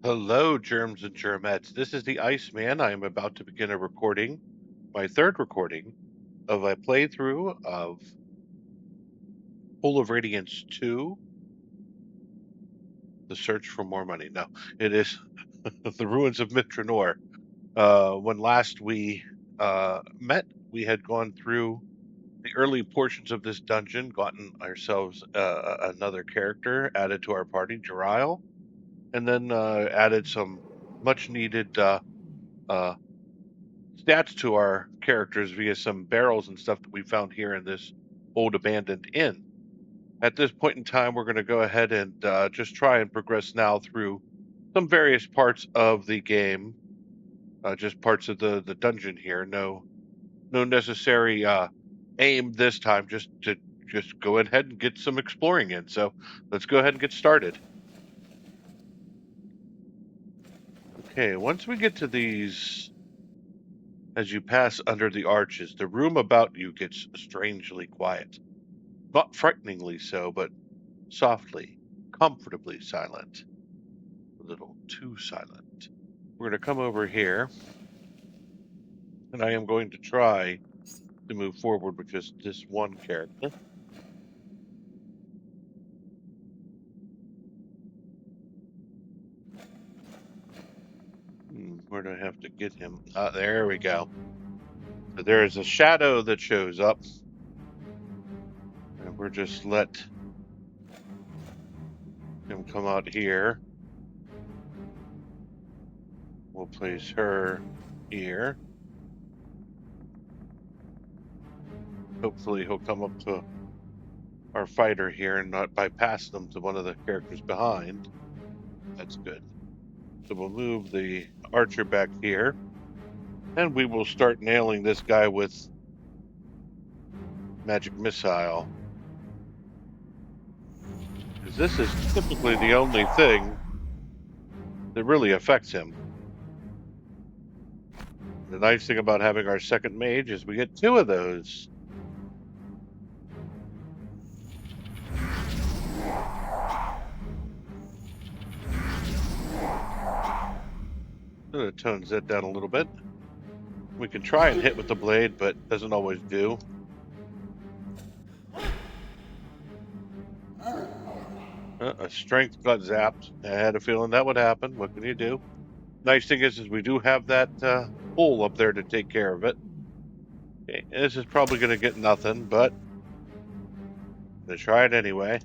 Hello, germs and germettes. This is the Iceman. I am about to begin a recording, my third recording, of a playthrough of Full of Radiance 2, The Search for More Money. No, it is The Ruins of Mitranor. When last we met, we had gone through the early portions of this dungeon, gotten ourselves another character added to our party, Jerial, and then added some much-needed stats to our characters via some barrels and stuff that we found here in this old abandoned inn. At this point in time, we're going to go ahead and just try and progress now through some various parts of the game, just parts of the dungeon here. No necessary aim this time, just to go ahead and get some exploring in. So let's go ahead and get started. Okay, once we get to these, as you pass under the arches, the room about you gets strangely quiet. Not frighteningly so, but softly, comfortably silent. A little too silent. We're going to come over here, and I am going to try to move forward with just this one character. Where do I have to get him? There we go. So there is a shadow that shows up, and we're just let him come out here. We'll place her here. Hopefully he'll come up to our fighter here and not bypass them to one of the characters behind. That's good. So we'll move the archer back here, and we will start nailing this guy with magic missile. Because this is typically the only thing that really affects him. The nice thing about having our second mage is we get two of those. It tones that down a little bit. We can try and hit with the blade, but doesn't always do. A strength got zapped. I had a feeling that would happen. What can you do? Nice thing is we do have that hole up there to take care of it. Okay, this is probably going to get nothing, but I'm going to try it anyway.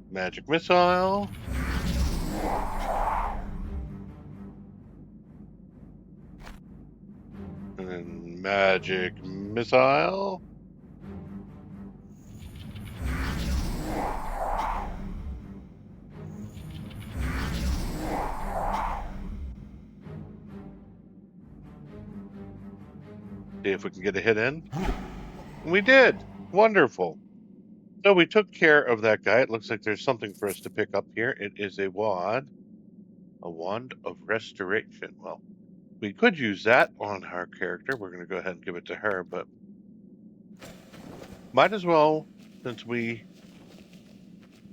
Magic missile. And then magic missile. See if we can get a hit in. And we did. Wonderful. So we took care of that guy. It looks like there's something for us to pick up here. It is a wand. A wand of restoration. Well, we could use that on our character. We're going to go ahead and give it to her, but might as well, since we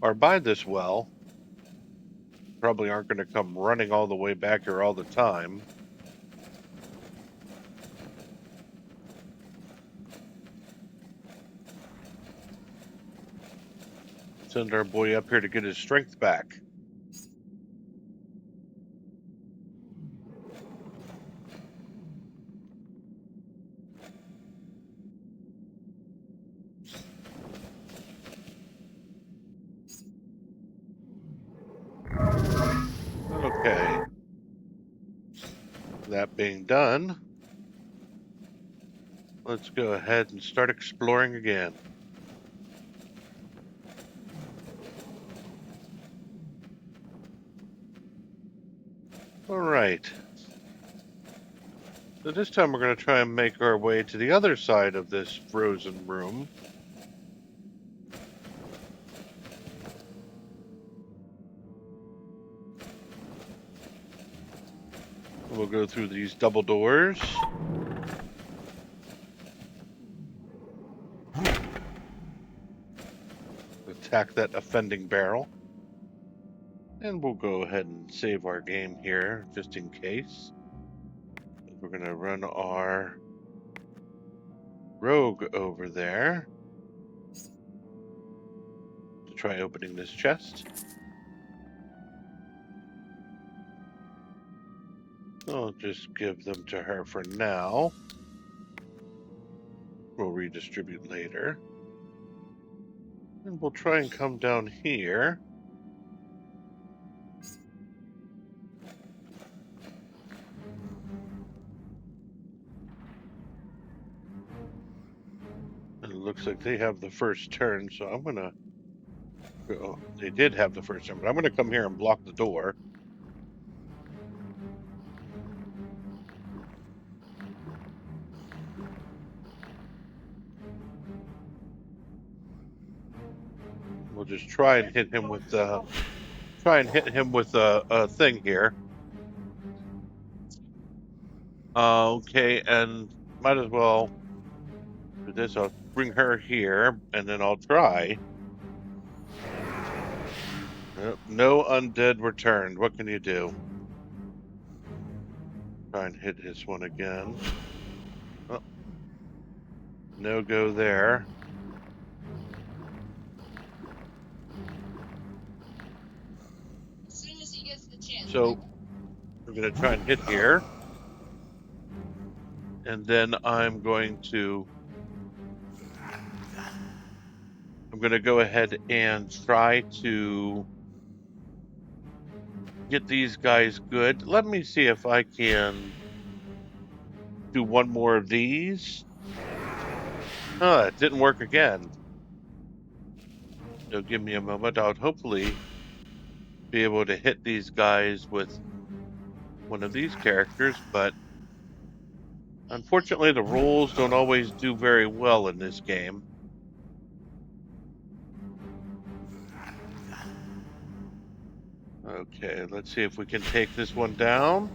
are by this well, probably aren't going to come running all the way back here all the time. Send our boy up here to get his strength back. Okay. That being done, let's go ahead and start exploring again. All right. So this time we're going to try and make our way to the other side of this frozen room. We'll go through these double doors. The attack that offending barrel. And we'll go ahead and save our game here, just in case. We're going to run our rogue over there to try opening this chest. I'll just give them to her for now. We'll redistribute later. And we'll try and come down here. And it looks like they have the first turn, so I'm going to go. They did have the first turn, but I'm going to come here and block the door. We'll just try and hit him with a thing here. Okay, and might as well do this. I'll bring her here, and then I'll try. No undead returned. What can you do? Try and hit his one again. Oh, no go there. As soon as he gets the chance. So we're going to try and hit here. And then I'm going to go ahead and try to get these guys good. Let me see if I can do one more of these. Oh, it didn't work again. So give me a moment. I'll hopefully be able to hit these guys with one of these characters, but unfortunately the rolls don't always do very well in this game. Okay, let's see if we can take this one down.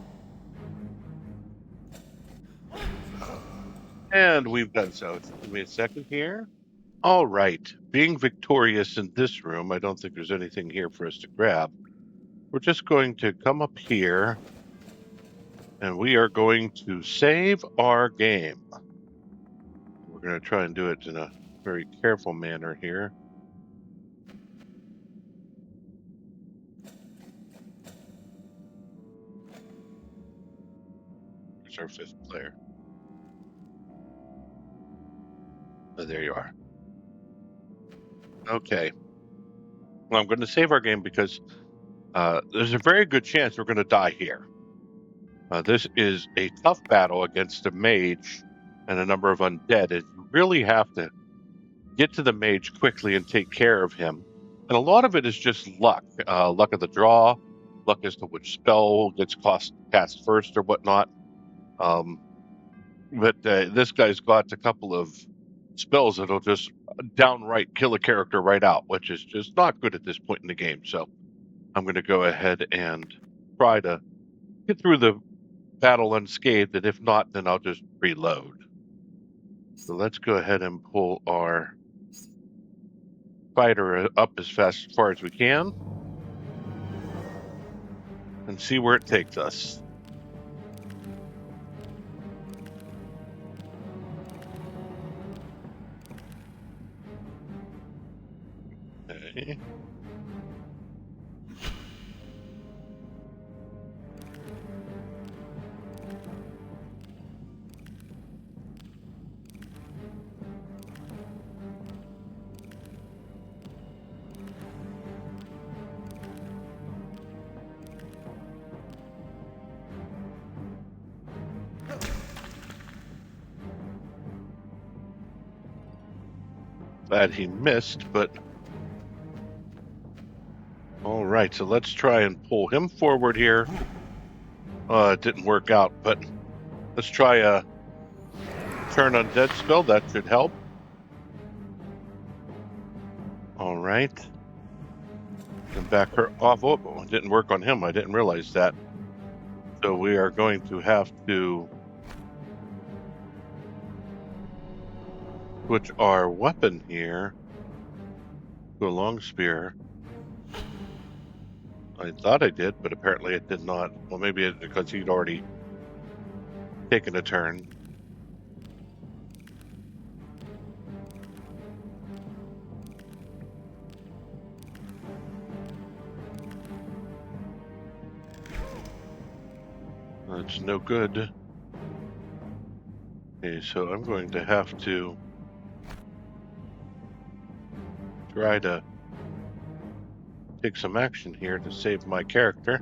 And we've done so. Give me a second here. All right. Being victorious in this room, I don't think there's anything here for us to grab. We're just going to come up here, and we are going to save our game. We're going to try and do it in a very careful manner here. Here's our fifth player. Oh, there you are. Okay. Well, I'm going to save our game because there's a very good chance we're going to die here. This is a tough battle against a mage and a number of undead. And you really have to get to the mage quickly and take care of him. And a lot of it is just luck. Luck of the draw, luck as to which spell gets cast first or whatnot. But this guy's got a couple of spells that'll just downright kill a character right out, which is just not good at this point in the game. So I'm going to go ahead and try to get through the battle unscathed, and if not, then I'll just reload. So let's go ahead and pull our fighter up as far as we can and see where it takes us. Okay. Glad he missed, but all right, so let's try and pull him forward here. It didn't work out, but let's try a turn undead spell. That should help. All right. And back her off. Oh, it didn't work on him. I didn't realize that. So we are going to have to switch our weapon here. to a long spear. I thought I did, but apparently it did not. Well, maybe it's because he'd already taken a turn. That's no good. Okay, so I'm going to have to try to take some action here to save my character.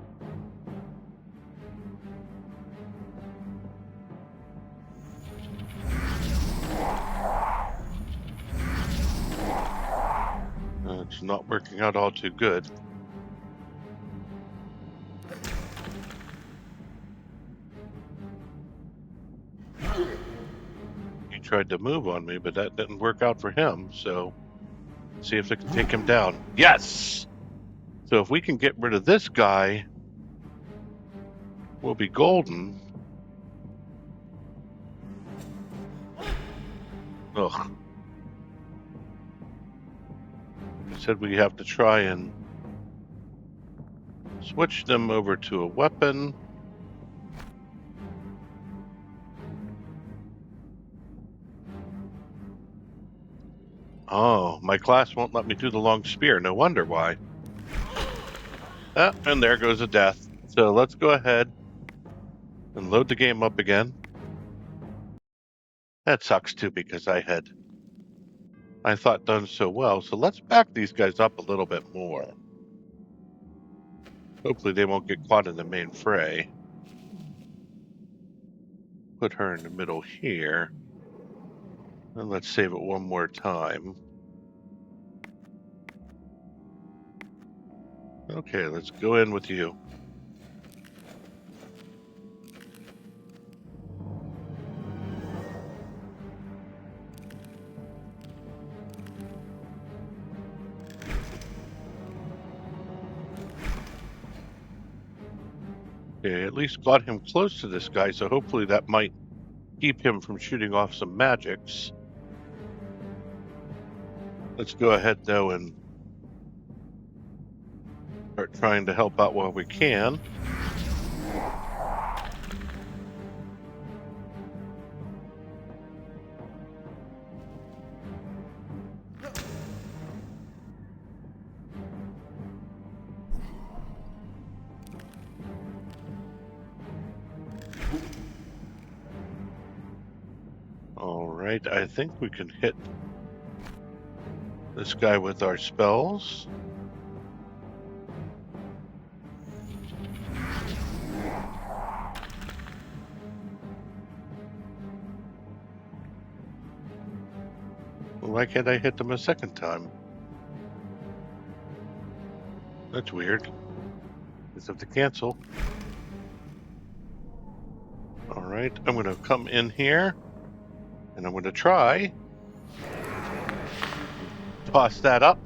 It's not working out all too good. He tried to move on me, but that didn't work out for him, so let's see if it can take him down. Yes! So if we can get rid of this guy, we'll be golden. Ugh. He said we have to try and switch them over to a weapon. Oh, my class won't let me do the long spear. No wonder why. Ah, and there goes a death. So let's go ahead and load the game up again. That sucks too, because I thought done so well. So let's back these guys up a little bit more. Hopefully they won't get caught in the main fray. Put her in the middle here. And let's save it one more time. Okay, let's go in with you. Okay, at least got him close to this guy, so hopefully that might keep him from shooting off some magics. Let's go ahead, though, and start trying to help out while we can. Alright, I think we can hit this guy with our spells. Why can't I hit them a second time? That's weird. Just have to cancel. Alright, I'm going to come in here, and I'm going to try. Toss that up.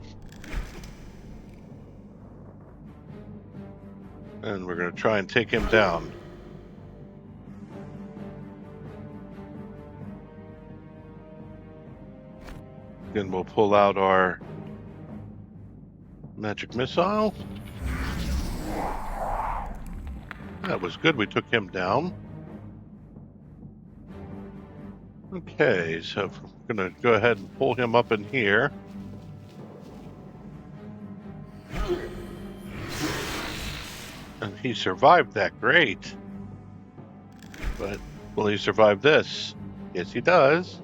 And we're going to try and take him down. Then we'll pull out our magic missile. That was good. We took him down. Okay, so we're going to go ahead and pull him up in here. And he survived that. Great. But will he survive this? Yes, he does.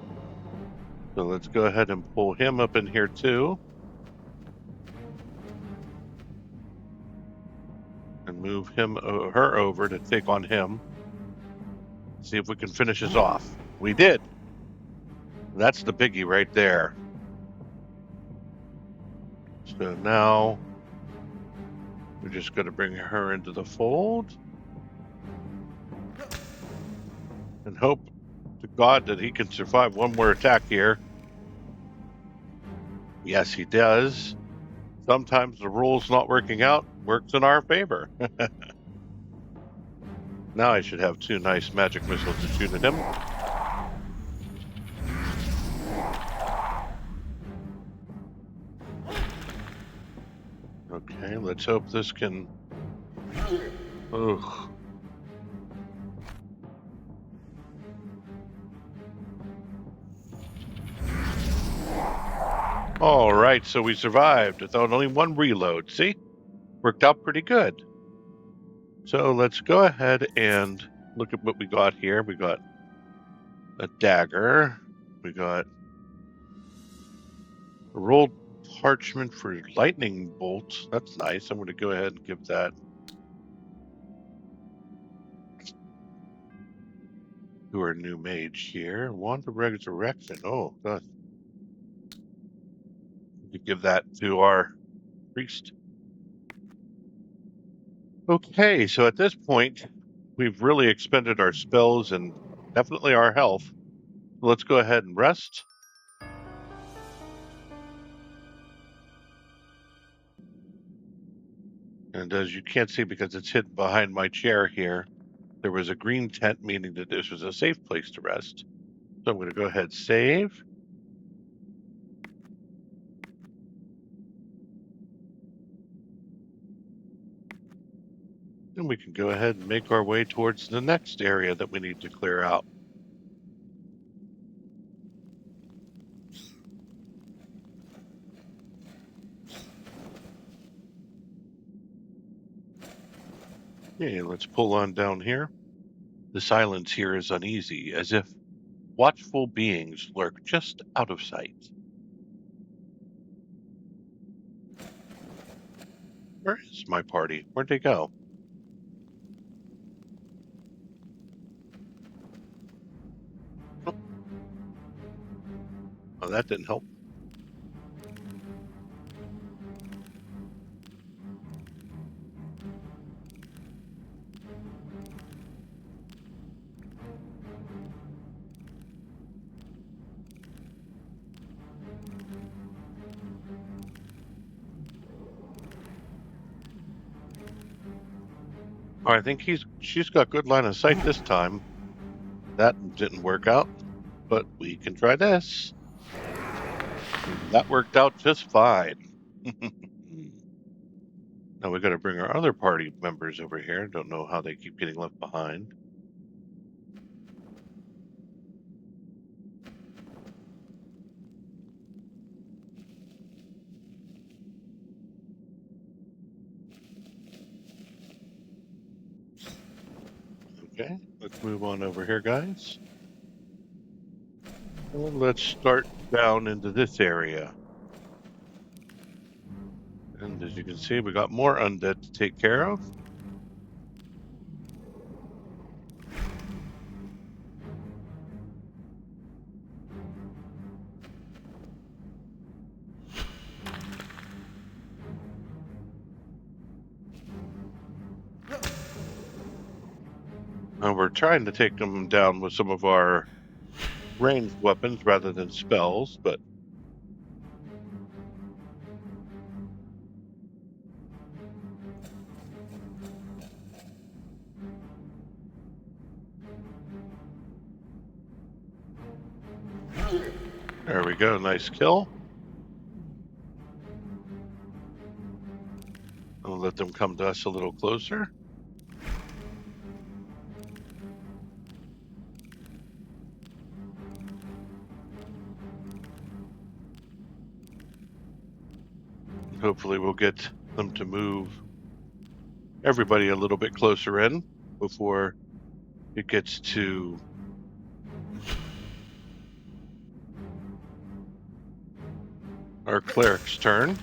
So let's go ahead and pull him up in here too. And move her over to take on him. See if we can finish this off. We did. That's the biggie right there. So now we're just going to bring her into the fold. And hope to God that he can survive one more attack here. Yes, he does. Sometimes the rules not working out works in our favor. Now I should have two nice magic missiles to shoot at him. let's hope this can... Ugh. All right, so we survived without only one reload. See? Worked out pretty good. So let's go ahead and look at what we got here. We got a dagger. We got a rolled parchment for lightning bolts. That's nice. I'm going to go ahead and give that to our new mage here. Wand of Resurrection. Oh, God. We could give that to our priest. Okay, so at this point, we've really expended our spells and definitely our health. Let's go ahead and rest. And as you can't see because it's hidden behind my chair here, there was a green tent, meaning that this was a safe place to rest. So I'm going to go ahead and save. And we can go ahead and make our way towards the next area that we need to clear out. Okay, let's pull on down here. The silence here is uneasy, as if watchful beings lurk just out of sight. Where is my party? Where'd they go? Oh, that didn't help. Oh, I think she's got good line of sight this time. That didn't work out, but we can try this. That worked out just fine. Now we got to bring our other party members over here. Don't know how they keep getting left behind. Okay, let's move on over here, guys. And let's start down into this area. And as you can see, we got more undead to take care of. And we're trying to take them down with some of our ranged weapons rather than spells, but there we go, nice kill. I'll let them come to us a little closer. Hopefully we'll get them to move everybody a little bit closer in before it gets to our cleric's turn.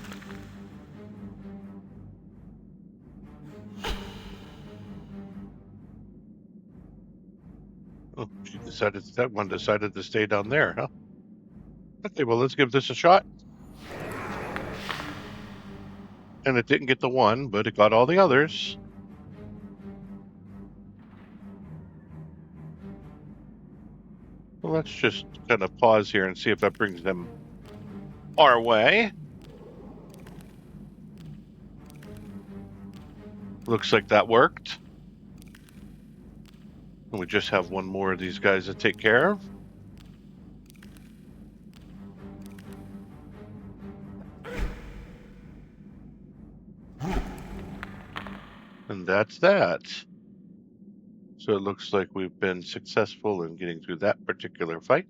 Oh, that one decided to stay down there, huh? Okay, well, let's give this a shot. And it didn't get the one, but it got all the others. Well, let's just kind of pause here and see if that brings them our way. Looks like that worked. And we just have one more of these guys to take care of. And that's that. So it looks like we've been successful in getting through that particular fight.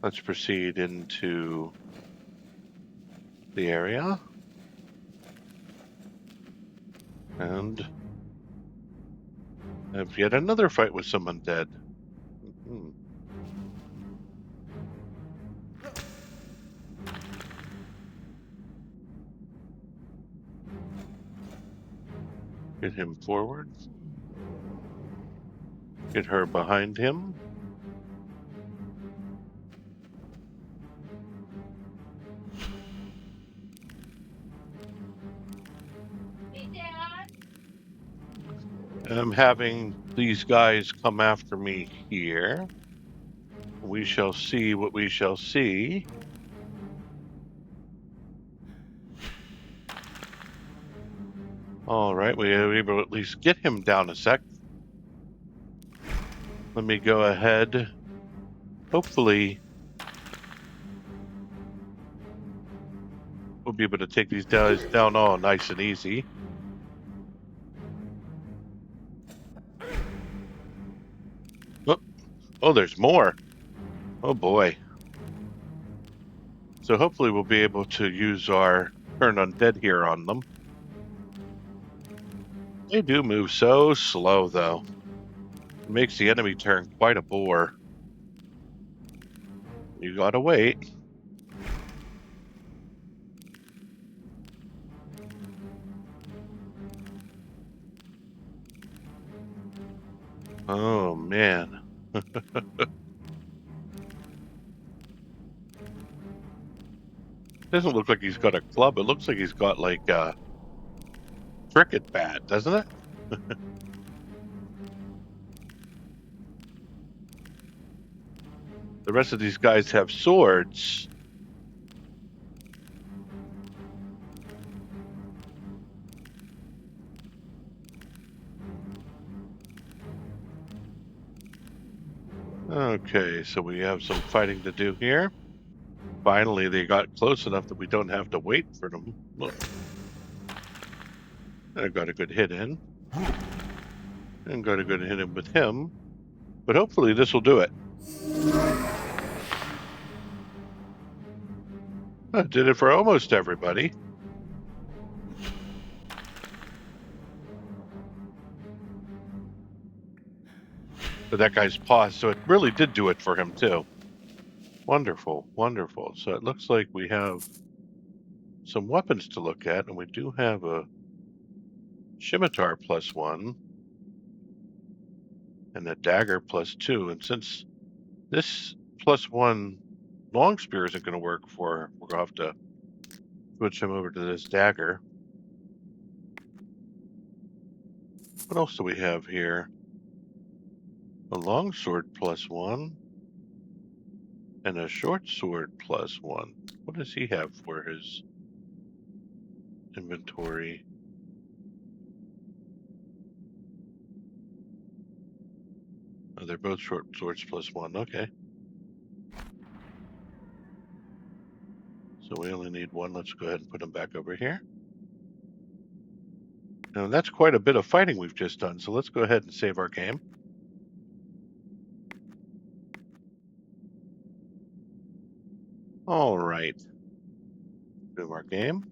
Let's proceed into the area. And have yet another fight with some undead. Mm-hmm. Get him forward. Get her behind him. Hey, Dad. I'm having these guys come after me here. We shall see what we shall see. All right, we were able to at least get him down a sec. Let me go ahead. Hopefully, we'll be able to take these guys down all nice and easy. Oh, there's more. Oh boy. So hopefully we'll be able to use our turn undead here on them. They do move so slow, though. It makes the enemy turn quite a bore. You gotta wait. Oh, man. Doesn't look like he's got a club. It looks like he's got, like, a cricket bat, doesn't it? The rest of these guys have swords. Okay, so we have some fighting to do here. Finally, they got close enough that we don't have to wait for them. Look. I got a good hit in. And got a good hit in with him. But hopefully this will do it. I did it for almost everybody. But that guy's paused, so it really did do it for him too. Wonderful, wonderful. So it looks like we have some weapons to look at, and we do have a scimitar +1 and a dagger +2. And since this +1 long spear isn't going to work for her, we're going to have to switch him over to this dagger. What else do we have here? A long sword +1 and a short sword +1. What does he have for his inventory? Oh, they're both short swords +1. Okay. So we only need one. Let's go ahead and put him back over here. Now that's quite a bit of fighting we've just done. So let's go ahead and save our game. All right. Do our game.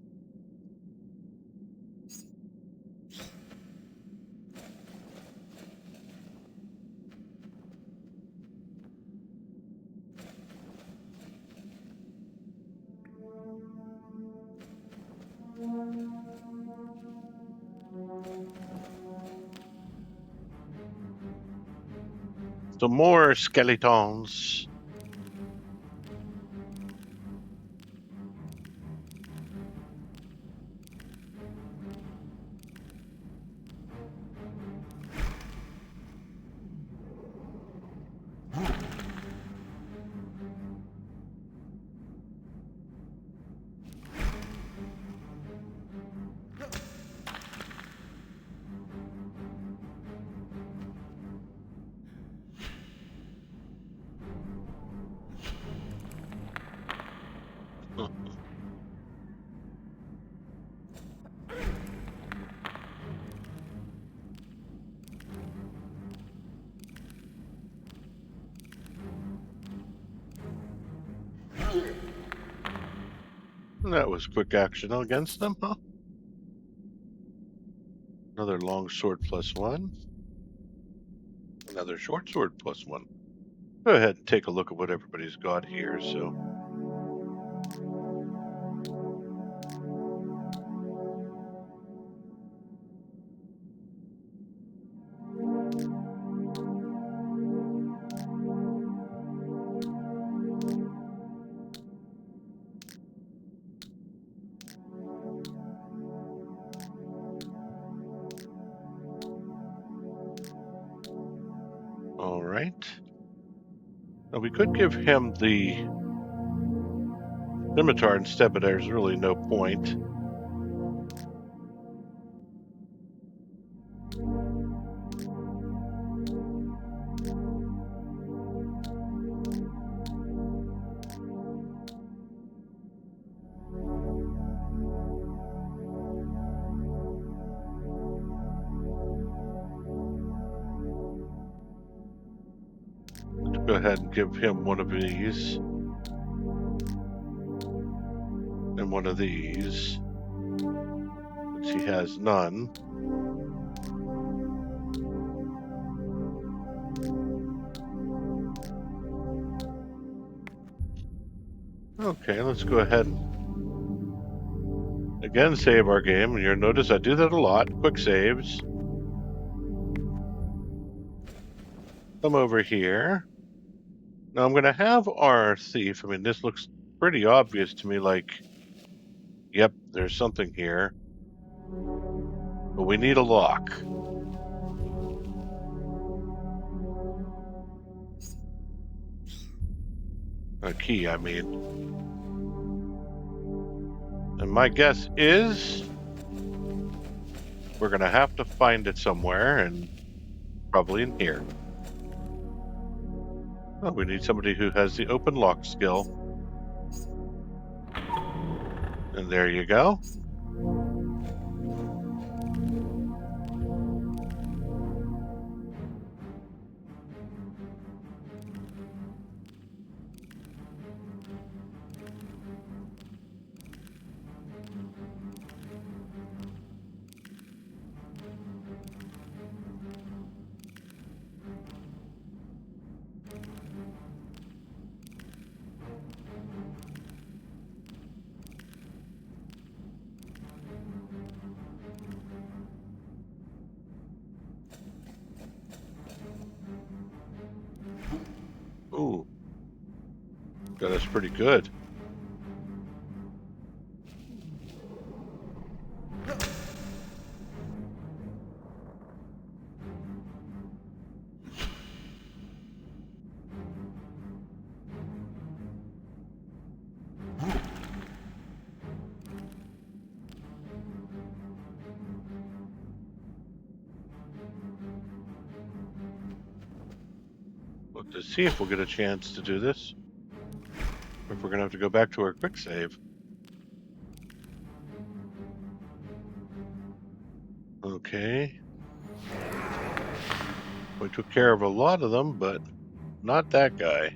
Some more skeletons. That was quick action against them, huh? Another long sword +1. Another short sword +1. Go ahead and take a look at what everybody's got here. So, all right. Now we could give him the scimitar instead, but there's really no point. Let's go ahead and give him one of these. And one of these. Since he has none. Okay, let's go ahead and again save our game. You'll notice I do that a lot. Quick saves. Come over here. Now I'm going to have our thief. I mean, this looks pretty obvious to me, like, yep, there's something here. But we need a lock. A key, I mean. And my guess is we're going to have to find it somewhere, and probably in here. Oh, we need somebody who has the open lock skill. And there you go. Ooh. Got us pretty good. Let's see if we'll get a chance to do this. Or if we're going to have to go back to our quick save. Okay. We took care of a lot of them, but not that guy.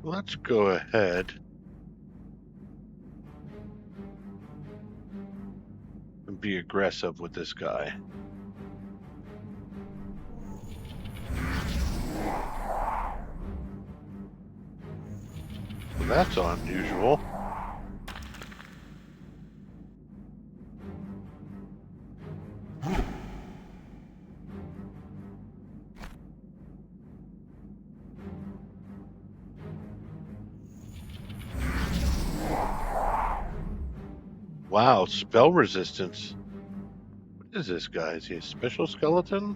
Let's go ahead and be aggressive with this guy. Well, that's unusual. Wow, spell resistance. What is this guy? Is he a special skeleton?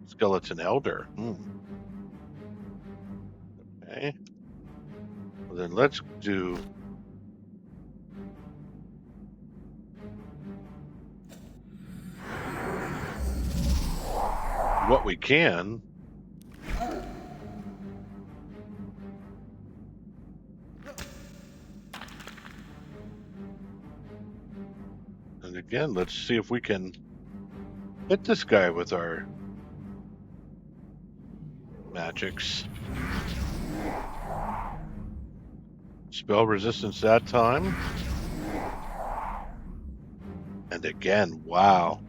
Skeleton elder. Okay. Well, then let's do what we can. And again, let's see if we can hit this guy with our magics. Spell resistance that time. And again, wow.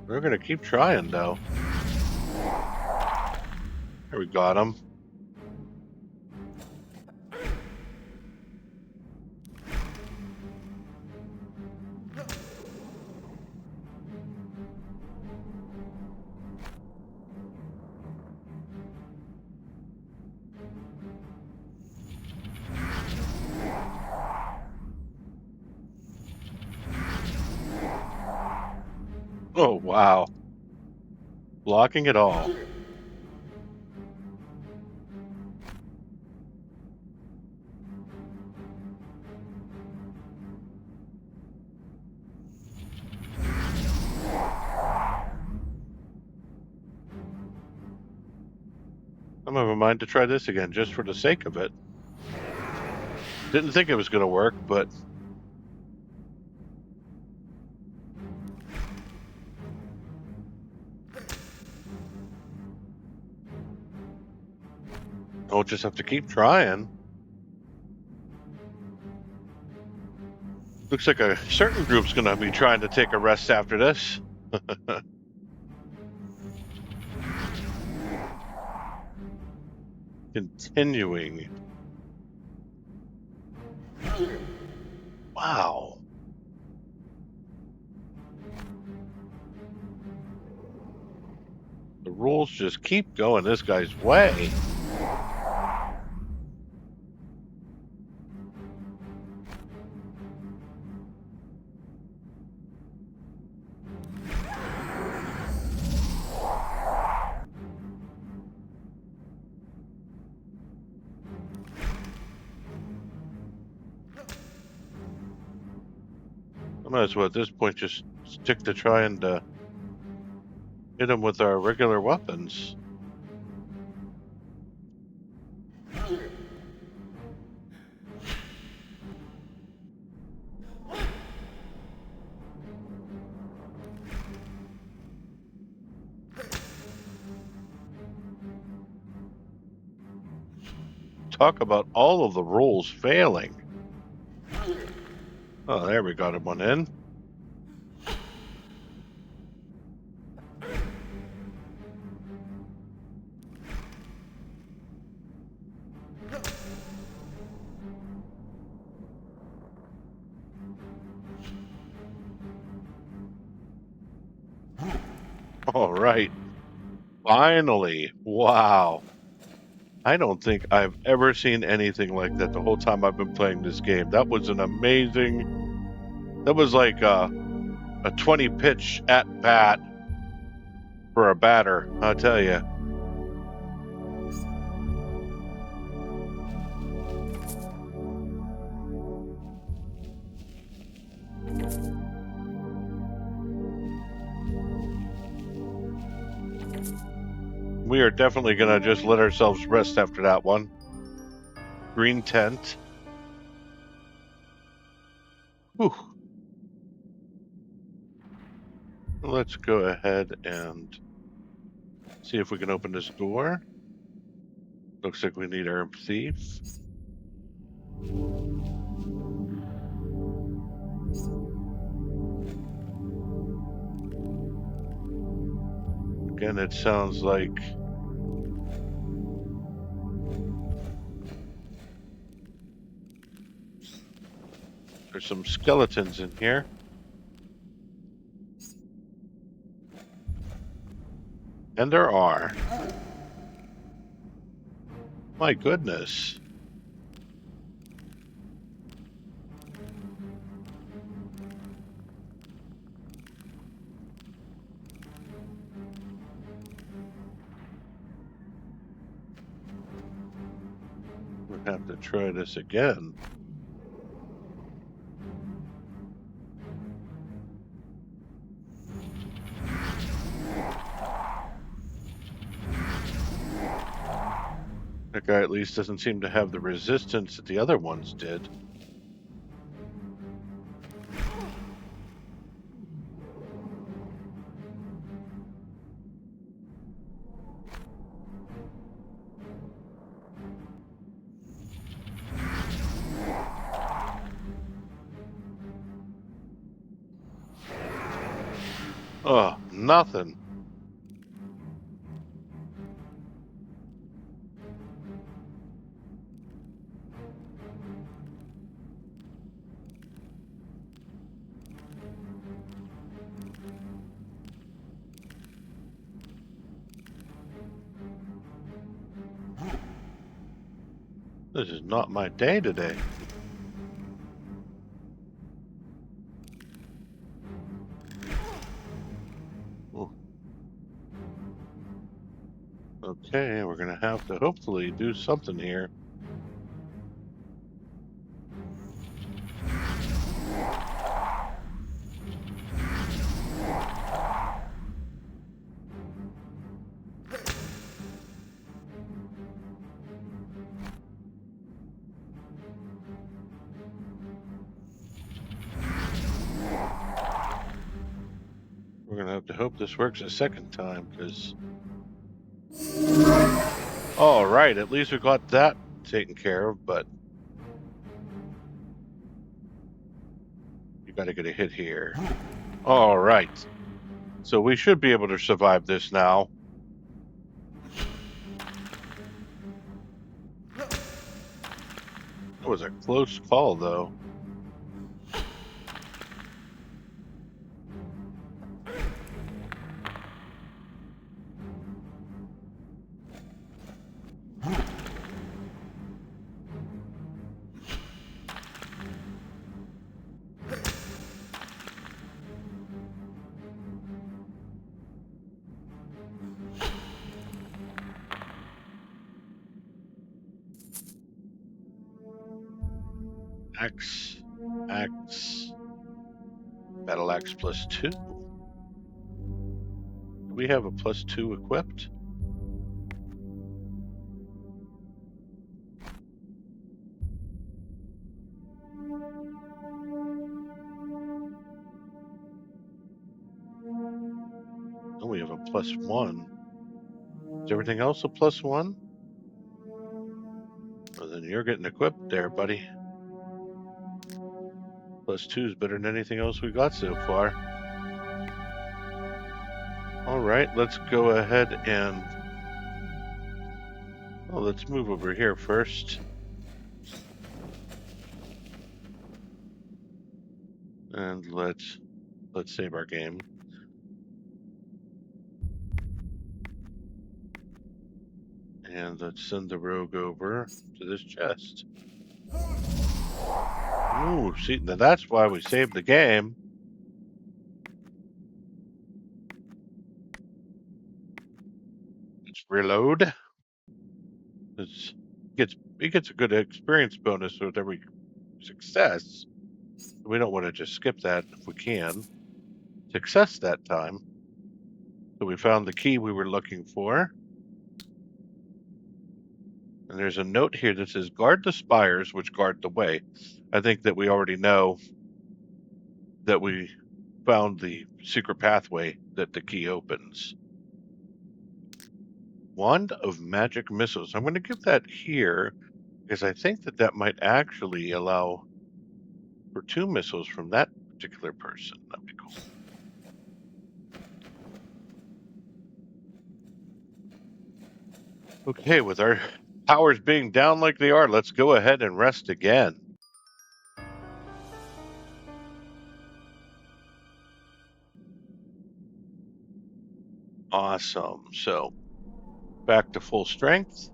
We're gonna keep trying, though. There we got him. Oh, wow. Blocking it all. I'm of a mind to try this again, just for the sake of it. Didn't think it was gonna work, but... I'll just have to keep trying. Looks like a certain group's gonna be trying to take a rest after this. Continuing. Wow. The rules just keep going this guy's way. I might as well at this point just stick to trying to hit him with our regular weapons. Talk about all of the rules failing. Oh, there we got one in. All right. Finally. Wow. I don't think I've ever seen anything like that the whole time I've been playing this game. That was an amazing... That was like a 20 pitch at bat for a batter, I'll tell you. We are definitely going to just let ourselves rest after that one. Green tent. Whew. Let's go ahead and see if we can open this door. Looks like we need our thief. Again, it sounds like there's some skeletons in here. And there are. My goodness. We'll have to try this again. That guy at least doesn't seem to have the resistance that the other ones did. Oh, nothing. This is not my day today. Ooh. Okay, we're gonna have to hopefully do something here. We're gonna have to hope this works a second time, because... All right, at least we got that taken care of, but... You gotta get a hit here. All right. So we should be able to survive this now. It was a close call, though. Axe, axe, battle axe +2. Do we have a +2 equipped? Oh, we have a +1. Is everything else a +1? Well, then you're getting equipped there, buddy. +2 is better than anything else we got so far. All right, let's go ahead and... Well, let's move over here first. And let's save our game. And let's send the rogue over to this chest. Ooh, see, now that's why we saved the game. Let's reload. It gets a good experience bonus with every success. We don't want to just skip that if we can. Success that time. So we found the key we were looking for. And there's a note here that says, guard the spires which guard the way. I think that we already know that we found the secret pathway that the key opens. Wand of Magic Missiles. I'm going to give that here, because I think that that might actually allow for 2 missiles from that particular person. That'd be cool. Okay, with our powers being down like they are, let's go ahead and rest again. Awesome. So, back to full strength.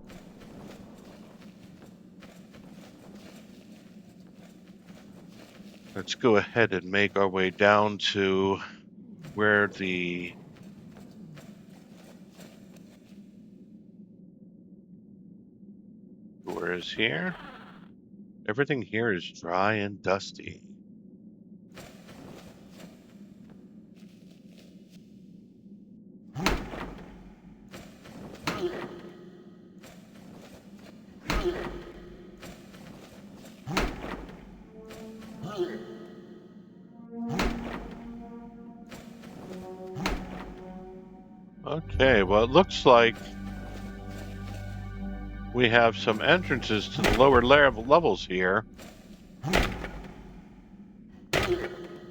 Let's go ahead and make our way down to where the door is here. Everything here is dry and dusty. Okay, well, it looks like we have some entrances to the lower levels here.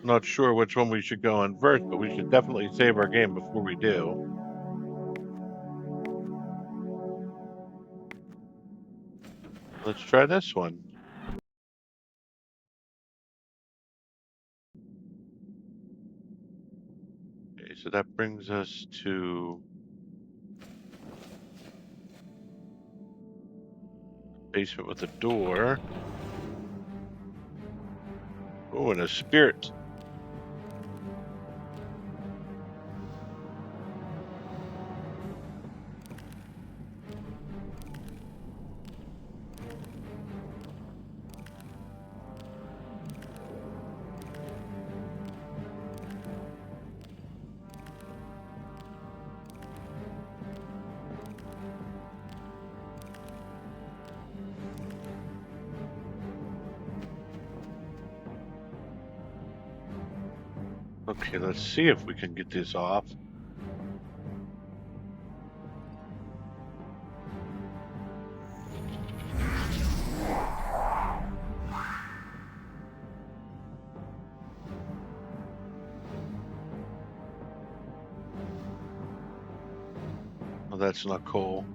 Not sure which one we should go on first, but we should definitely save our game before we do. Let's try this one. Okay, so that brings us to basement with a door. Oh, and a spirit. Okay, let's see if we can get this off. Oh, that's not cool.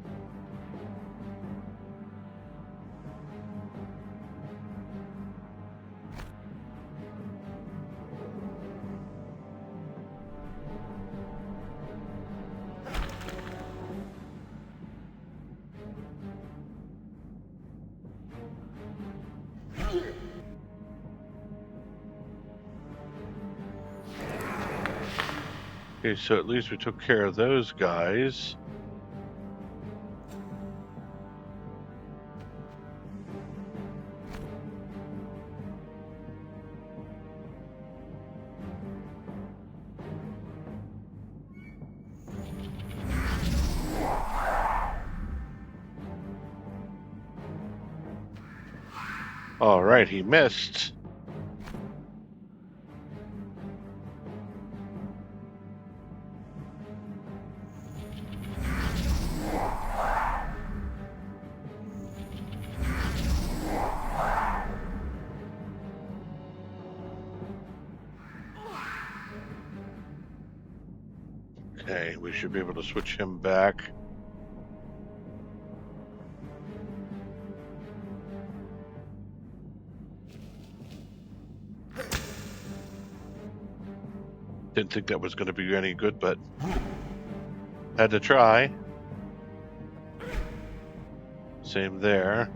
Okay, so at least we took care of those guys. All right, he missed. Okay, we should be able to switch him back. Didn't think that was going to be any good, but had to try. Same there.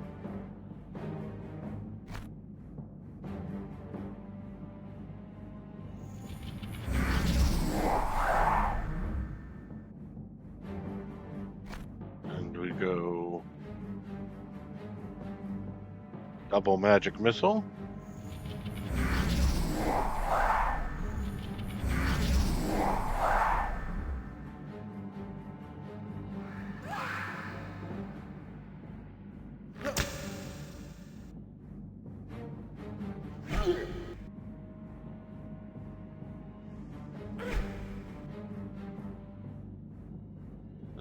And we go double magic missile.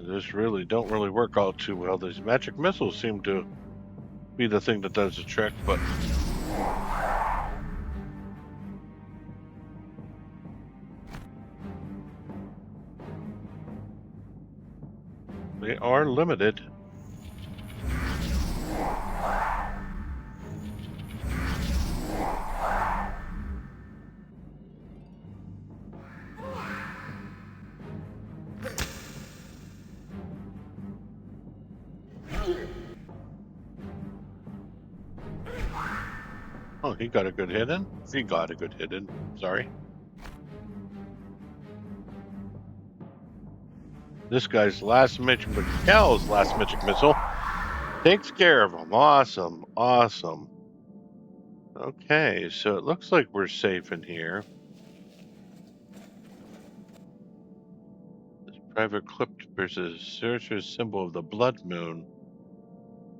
This don't really work all too well. These magic missiles seem to be the thing that does the trick, but they are limited. Oh, he got a good hit in? He got a good hit in. Sorry. This guy's last magic, Cal's last magic missile takes care of him. Awesome. Awesome. Okay, so it looks like we're safe in here. This private clip versus searcher's symbol of the blood moon.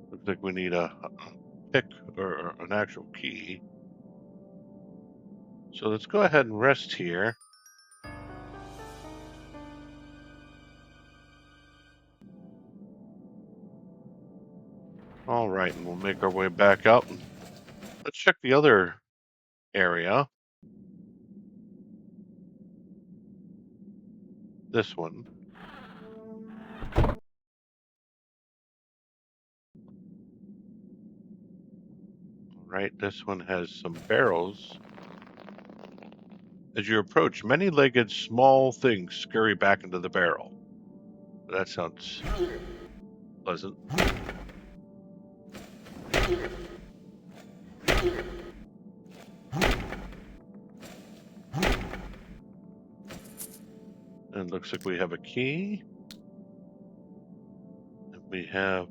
Looks like we need a pick or an actual key. So let's go ahead and rest here. All right, and we'll make our way back out and let's check the other area. This one. All right, this one has some barrels. As you approach, many-legged small things scurry back into the barrel. That sounds pleasant. And it looks like we have a key. And we have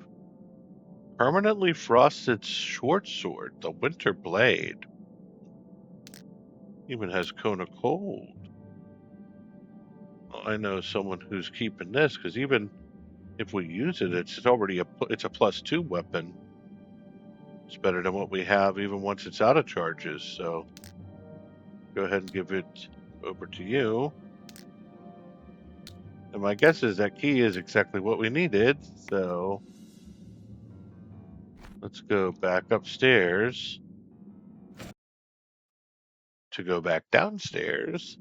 permanently frosted short sword, the winter blade. Even has cone of cold. Well, I know someone who's keeping this because even if we use it, it's already it's a +2 weapon. It's better than what we have even once it's out of charges. So go ahead and give it over to you. And my guess is that key is exactly what we needed. So let's go back upstairs to go back downstairs.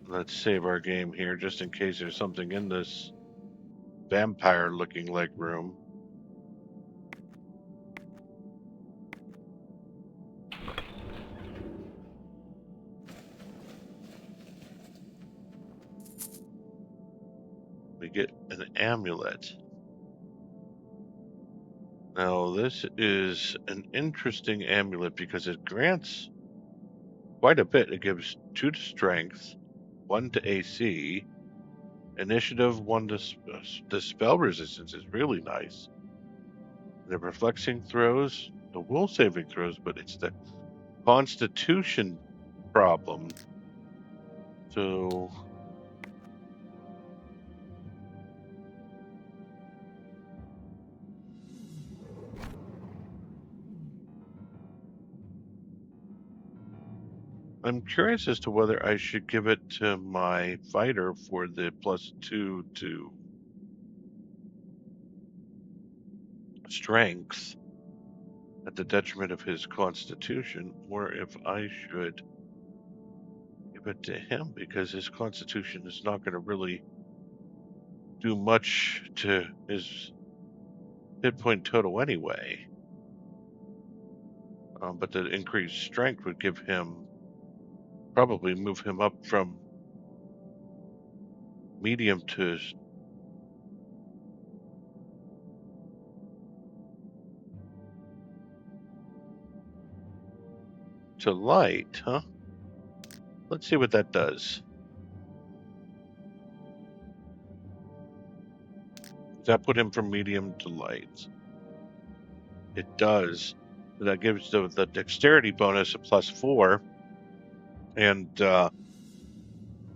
Let's save our game here just in case there's something in this vampire looking like room. We get an amulet. Now this is an interesting amulet because it grants quite a bit. It gives 2 to strength, 1 to AC, initiative, 1 to the spell resistance is really nice. The reflexing throws, the will saving throws, but it's the constitution problem. So I'm curious as to whether I should give it to my fighter for the +2 to strength at the detriment of his constitution, or if I should give it to him because his constitution is not going to really do much to his hit point total anyway. But the increased strength would give him, probably move him up from medium to light, huh? Let's see what that does. Does that put him from medium to light? It does. That gives the dexterity bonus a +4, and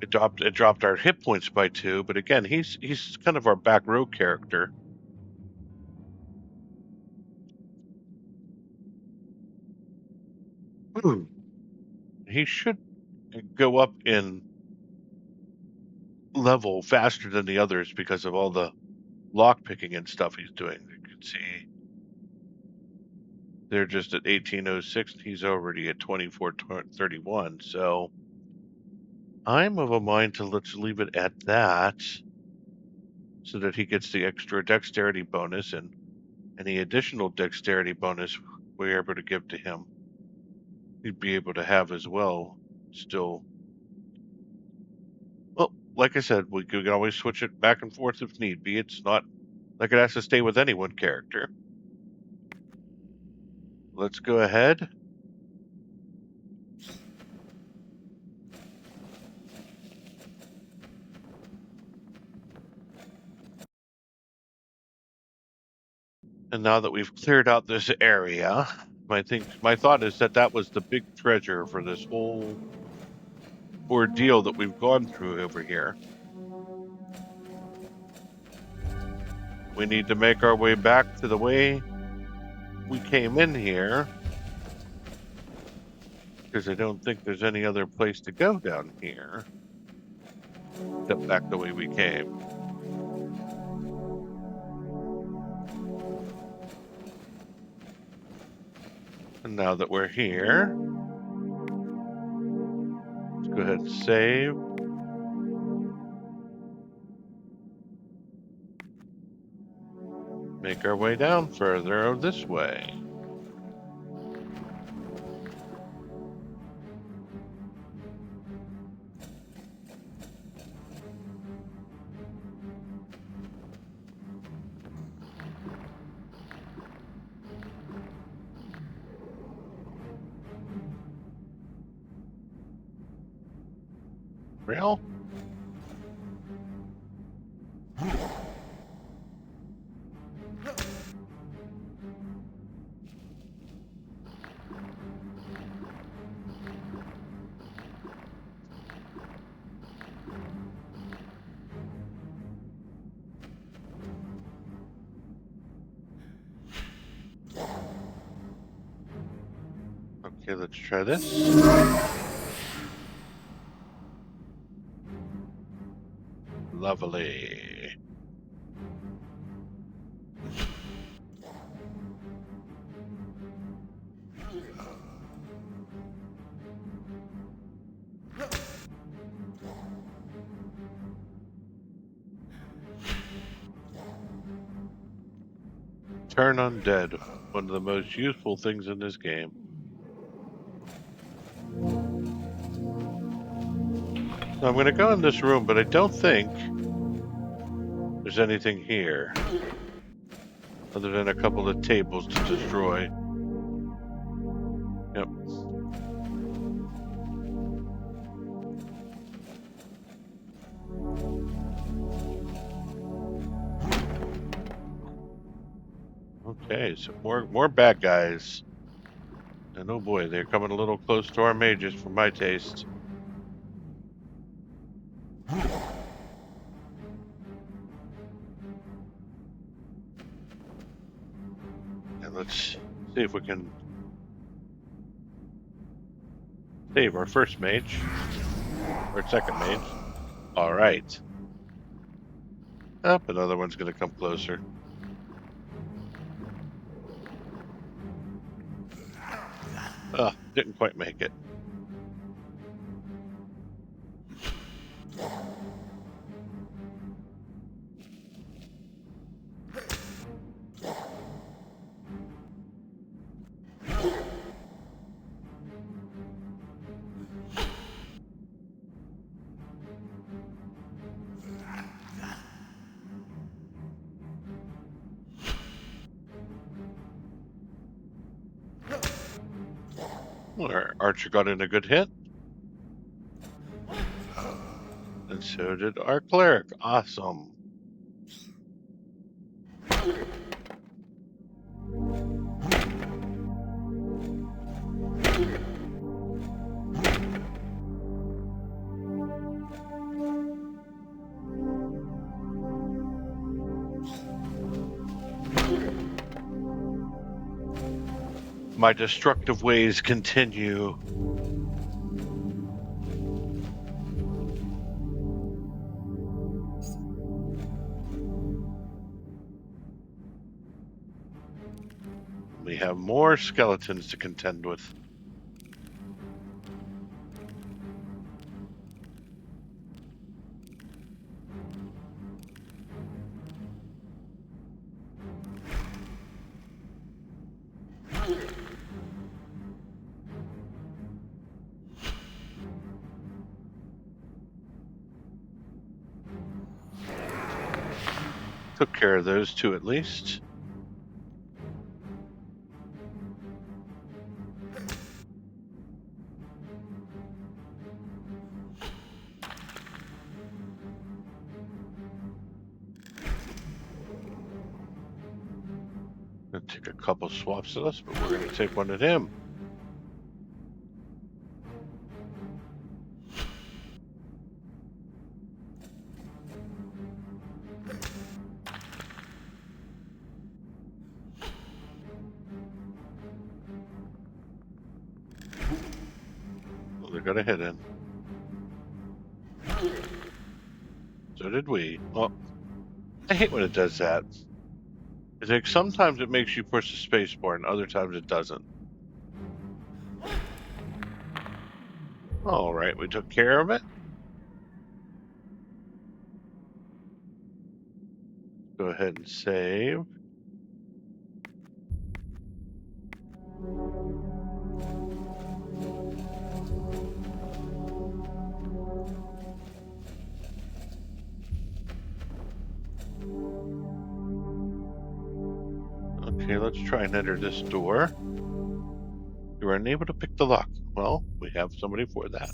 it dropped our hit points by 2. But again, he's kind of our back row character. He should go up in level faster than the others because of all the lock picking and stuff he's doing. You can see they're just at 1806 and he's already at 2431. So I'm of a mind to let's leave it at that so that he gets the extra dexterity bonus, and any additional dexterity bonus we're able to give to him, he'd be able to have as well. Still, well, like I said, we can always switch it back and forth if need be. It's not like it has to stay with any one character. Let's go ahead. And now that we've cleared out this area, my thought is that that was the big treasure for this whole ordeal that we've gone through over here. We need to make our way back to the way we came in here, because I don't think there's any other place to go down here. Except back the way we came. And now that we're here, let's go ahead and save. Make our way down further this way. Real? Okay, let's try this. Lovely. Turn undead, one of the most useful things in this game. Now, I'm going to go in this room, but I don't think there's anything here. Other than a couple of tables to destroy. Yep. Okay, so more bad guys. And oh boy, they're coming a little close to our mages for my taste. And let's see if we can save our first mage. Or second mage. Alright. Up, another one's gonna come closer. Didn't quite make it. Well, our archer got in a good hit. And so did our cleric. Awesome. My destructive ways continue. We have more skeletons to contend with. Took care of those two at least. Gonna take a couple swaps at us, but we're gonna take one at him. got a hit in. So did we. Well, I hate when it does that. It's like sometimes it makes you push the space bar and other times it doesn't. All right, we took care of it. Go ahead and save. Okay, let's try and enter this door. You were unable to pick the lock. Well, we have somebody for that.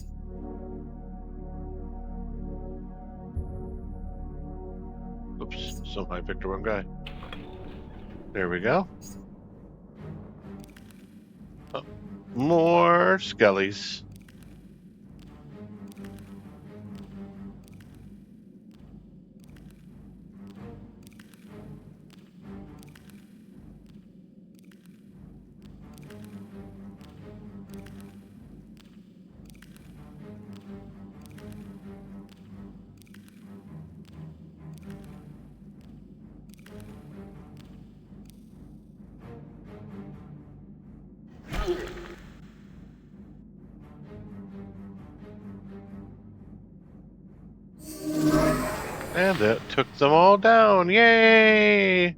Oops, somehow I picked the wrong guy. There we go. Oh, more skellies. And that took them all down. Yay!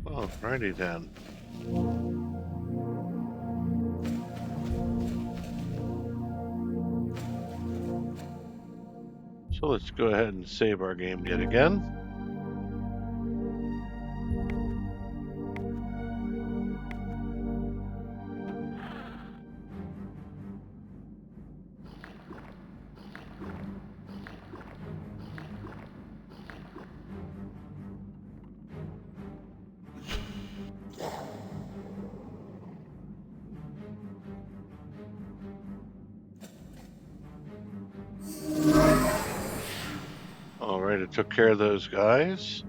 Alrighty then. So let's go ahead and save our game yet again. Alright, I took care of those guys.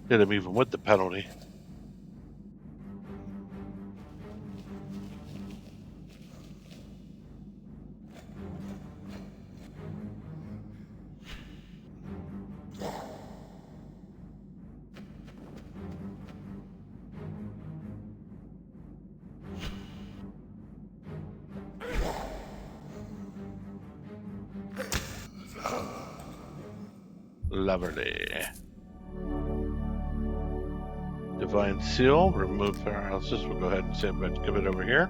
Hit him even with the penalty. Lovely. Divine Seal, remove paralysis. We'll go ahead and give it over here.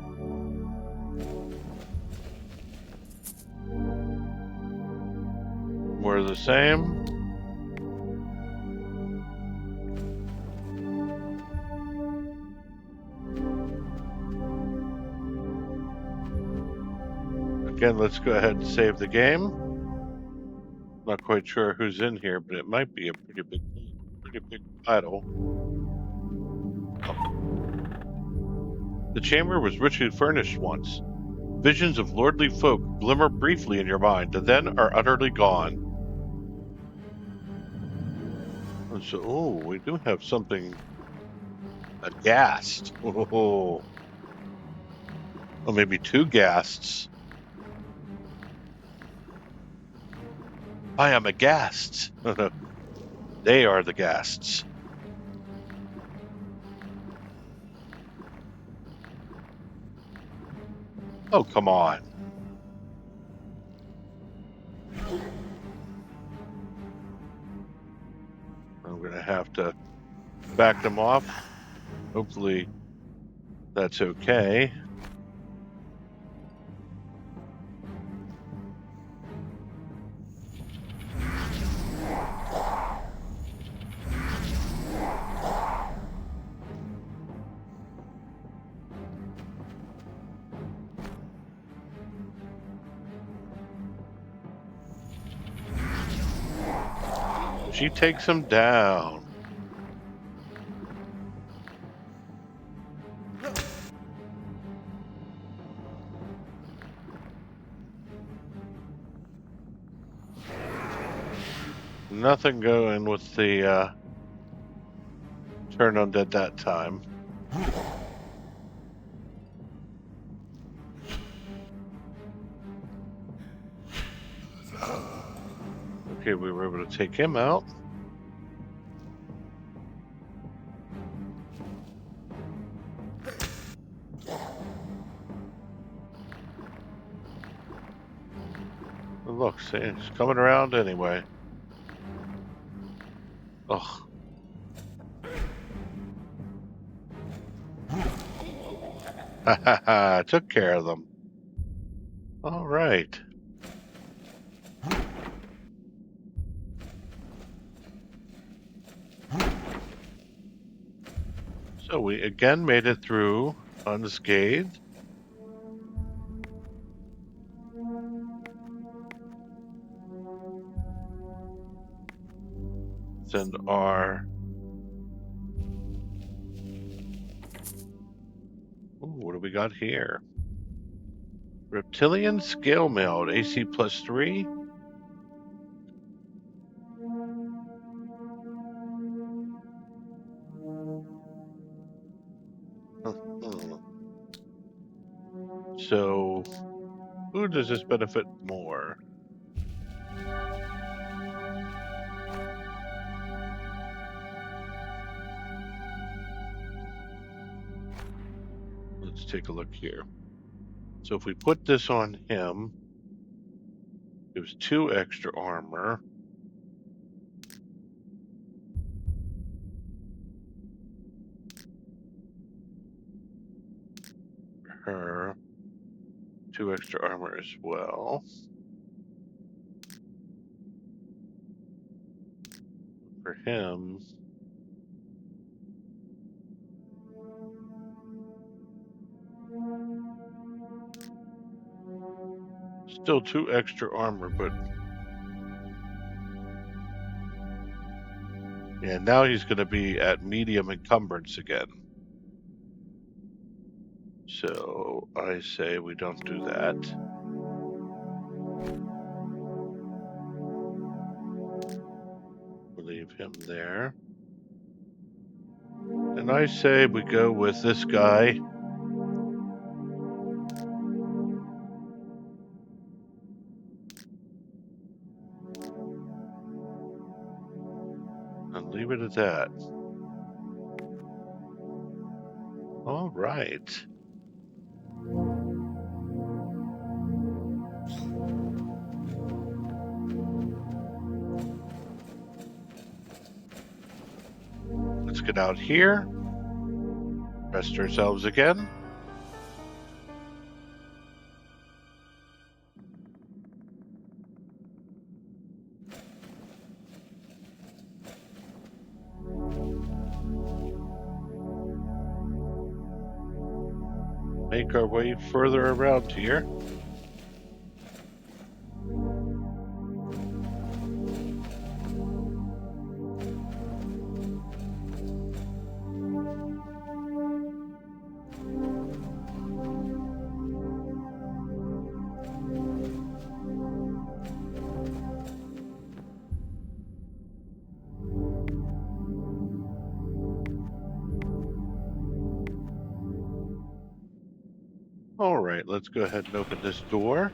More of the same. Again, let's go ahead and save the game. Not quite sure who's in here, but it might be a pretty big title. The chamber was richly furnished once. Visions of lordly folk glimmer briefly in your mind, and then are utterly gone. And so, we do have something aghast. Oh, maybe two ghasts. I am aghast. They are the ghasts. Oh, come on. I'm going to have to back them off. Hopefully that's okay. she takes him down. Nothing going with the turn undead that time. Okay, we were able to take him out. Oh, look, see, he's coming around anyway. Ugh. Ha ha ha, took care of them. All right. So we again made it through unscathed. Send our... Ooh, what do we got here? Reptilian scale mailed, AC +3. Hmm. So, who does this benefit more? Let's take a look here. So if we put this on him, gives 2 extra armor. Her 2 extra armor as well. For him, still 2 extra armor, but yeah, now he's going to be at medium encumbrance again. So I say we don't do that. We'll leave him there. And I say we go with this guy. And leave it at that. All right. Let's get out here. Rest ourselves again. Make our way further around here. All right, let's go ahead and open this door.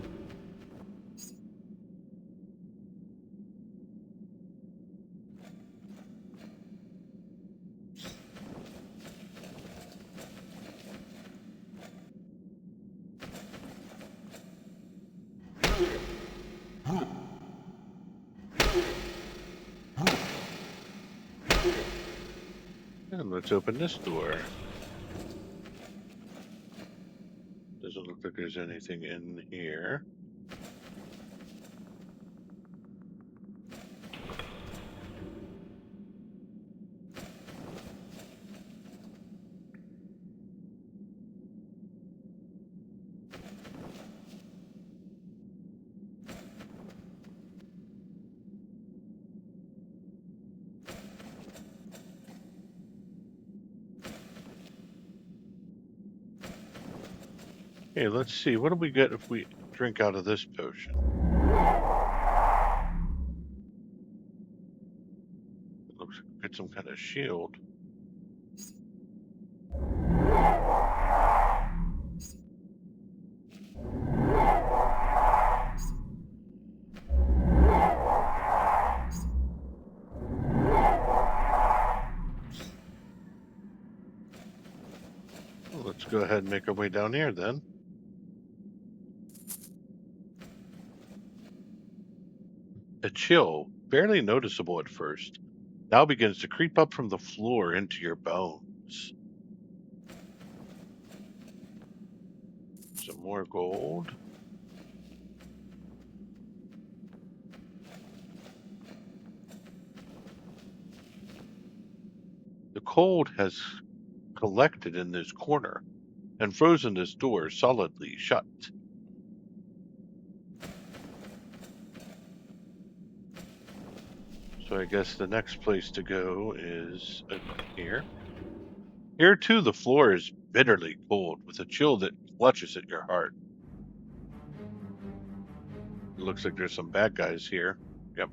And let's open this door. Doesn't look like there's anything in here. Okay, let's see. What do we get if we drink out of this potion? It looks like we get some kind of shield. Well, let's go ahead and make our way down here then. A chill, barely noticeable at first, now begins to creep up from the floor into your bones. Some more gold. The cold has collected in this corner and frozen this door solidly shut. So I guess the next place to go is here. Here too, the floor is bitterly cold with a chill that clutches at your heart. It looks like there's some bad guys here. Yep.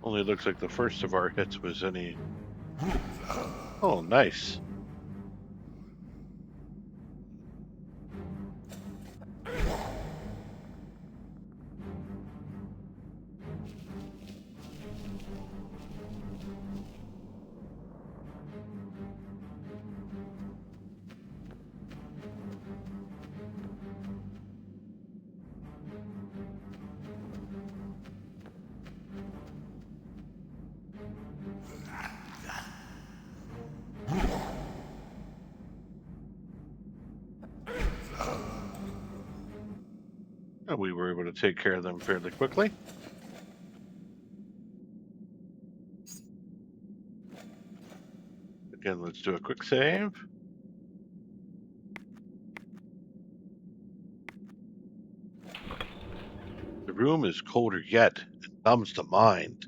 Only looks like the first of our hits was any... Oh, nice. And we were able to take care of them fairly quickly. Again, let's do a quick save. The room is colder yet and numbs the mind.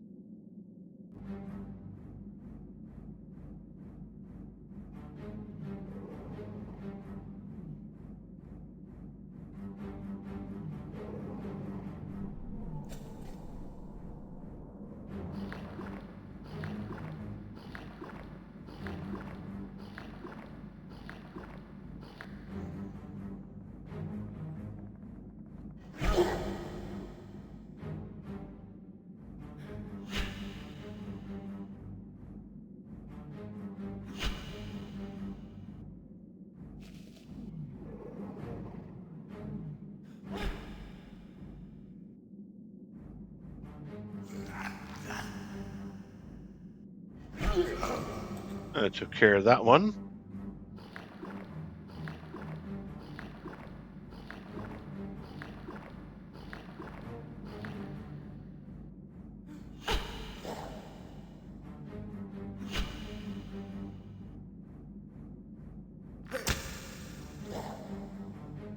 I took care of that one.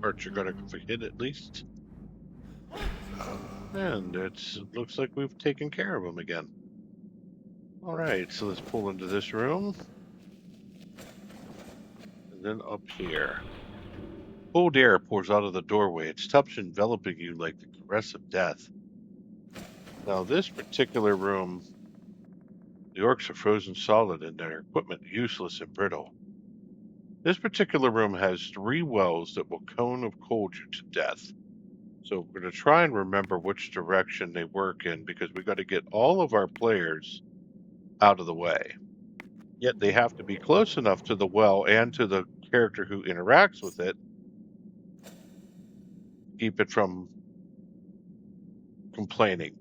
Archer got a hit at least. And it looks like we've taken care of him again. Alright, so let's pull into this room. And then up here. Cold air pours out of the doorway, its touch enveloping you like the caress of death. Now, this particular room, the orcs are frozen solid and their equipment useless and brittle. This particular room has 3 wells that will cone of cold you to death. So we're going to try and remember which direction they work in because we got to get all of our players out of the way. Yet they have to be close enough to the well and to the character who interacts with it, keep it from complaining.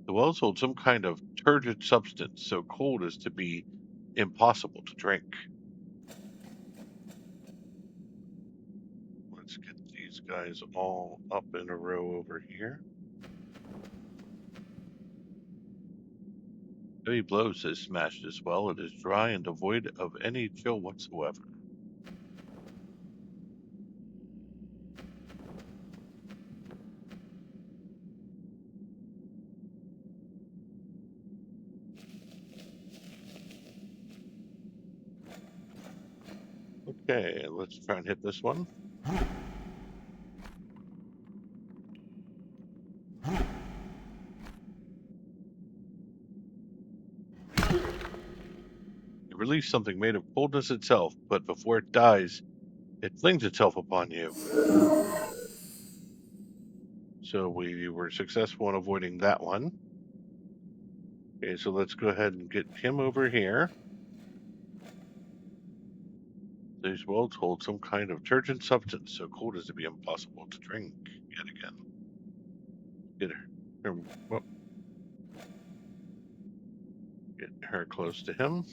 The wells hold some kind of turgid substance so cold as to be impossible to drink. Let's get these guys all up in a row over here. Heavy blows is smashed as well. It is dry and devoid of any chill whatsoever. Okay, let's try and hit this one. You release something made of coldness itself, but before it dies, it flings itself upon you. So we were successful in avoiding that one. Okay, so let's go ahead and get him over here. These wells hold some kind of turgid substance, so cold as to be impossible to drink yet again. Get her close to him.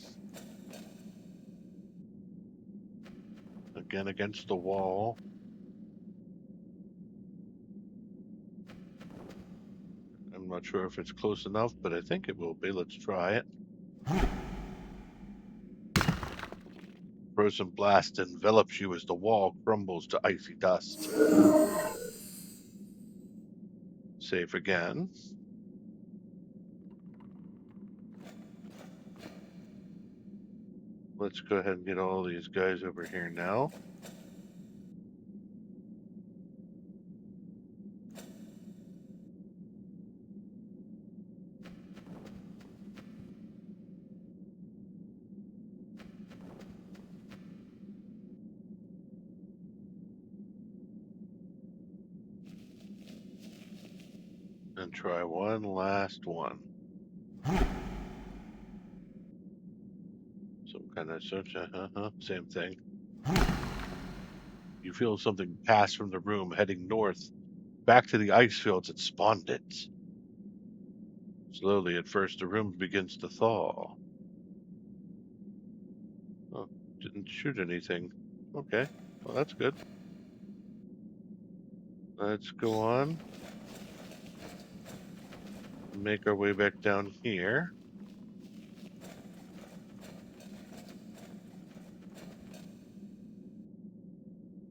Again against the wall. I'm not sure if it's close enough, but I think it will be. Let's try it. Frozen blast envelops you as the wall crumbles to icy dust. Save again. Let's go ahead and get all these guys over here now. And try one last one. Some kind of search, same thing. You feel something pass from the room, heading north, back to the ice fields that spawned it. Slowly, at first, the room begins to thaw. Oh, didn't shoot anything. Okay, well, that's good. Let's go on. Make our way back down here.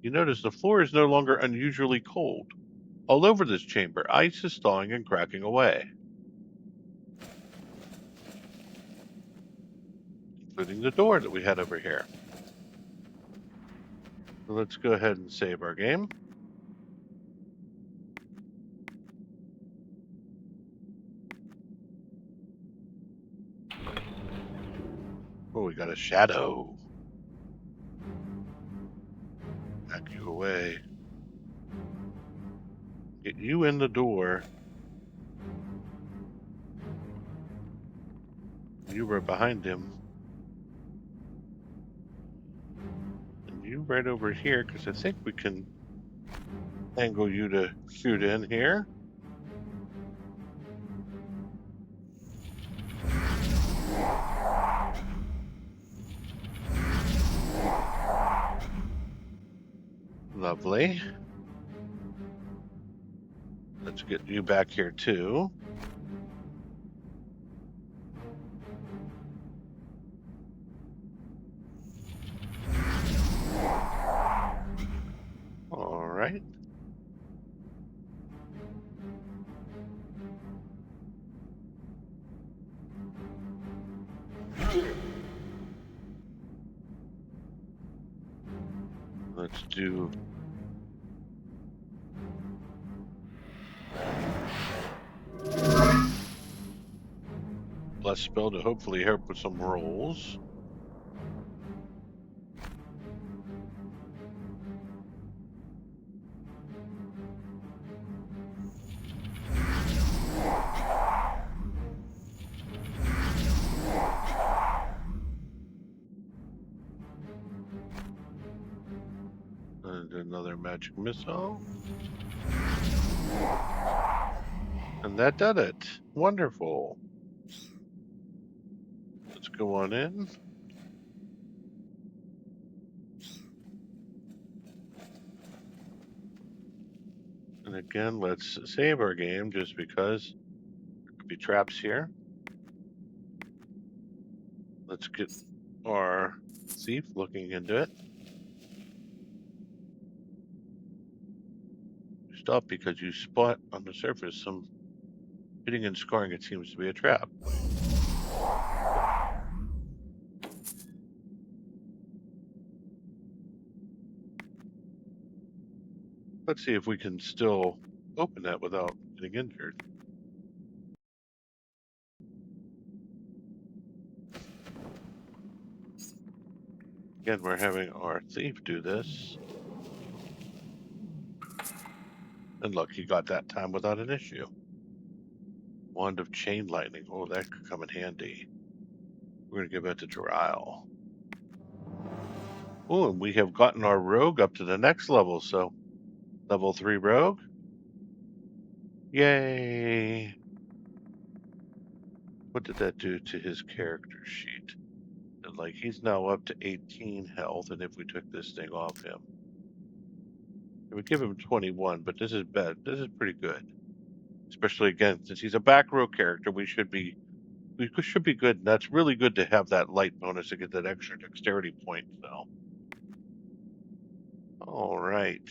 You notice the floor is no longer unusually cold. All over this chamber, ice is thawing and cracking away, including the door that we had over here. So let's go ahead and save our game. Oh, we got a shadow. Back you away. Get you in the door. You were behind him. And you right over here, because I think we can angle you to shoot in here. Lovely. Let's get you back here too. All right. Let's do bless spell to hopefully help with some rolls. And another magic missile. And that did it. Wonderful. Let's go on in. And again, let's save our game just because there could be traps here. Let's get our thief looking into it. Stop because you spot on the surface some hitting and scoring. It seems to be a trap. Let's see if we can still open that without getting injured. Again, we're having our thief do this. And look, he got that time without an issue. Wand of Chain Lightning. Oh, that could come in handy. We're going to give that to Drow. Oh, and we have gotten our rogue up to the next level, so level 3 rogue. Yay! What did that do to his character sheet? Like, he's now up to 18 health, and if we took this thing off him, it would give him 21, but this is bad. This is pretty good. Especially, again, since he's a back row character, we should be good, and that's really good to have that light bonus to get that extra dexterity point, so. All right.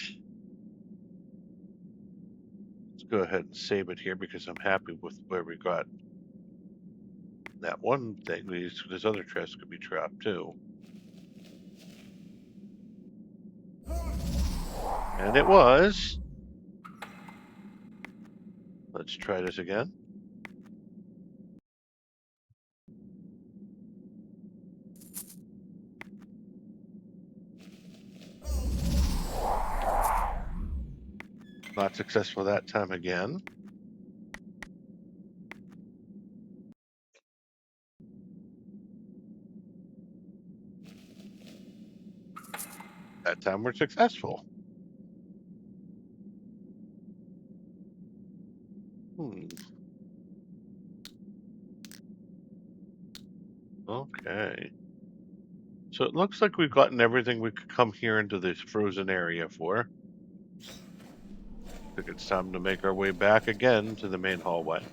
Let's go ahead and save it here because I'm happy with where we got that one thing. This other chest could be trapped too. And it was. Let's try this again. Not successful that time again. That time we're successful. Okay. So it looks like we've gotten everything we could come here into this frozen area for. I think it's time to make our way back again to the main hallway.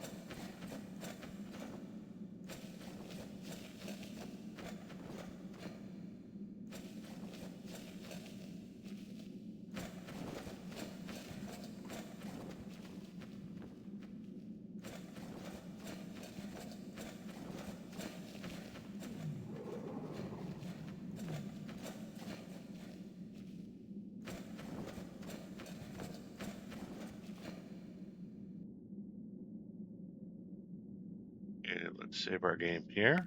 And let's save our game here.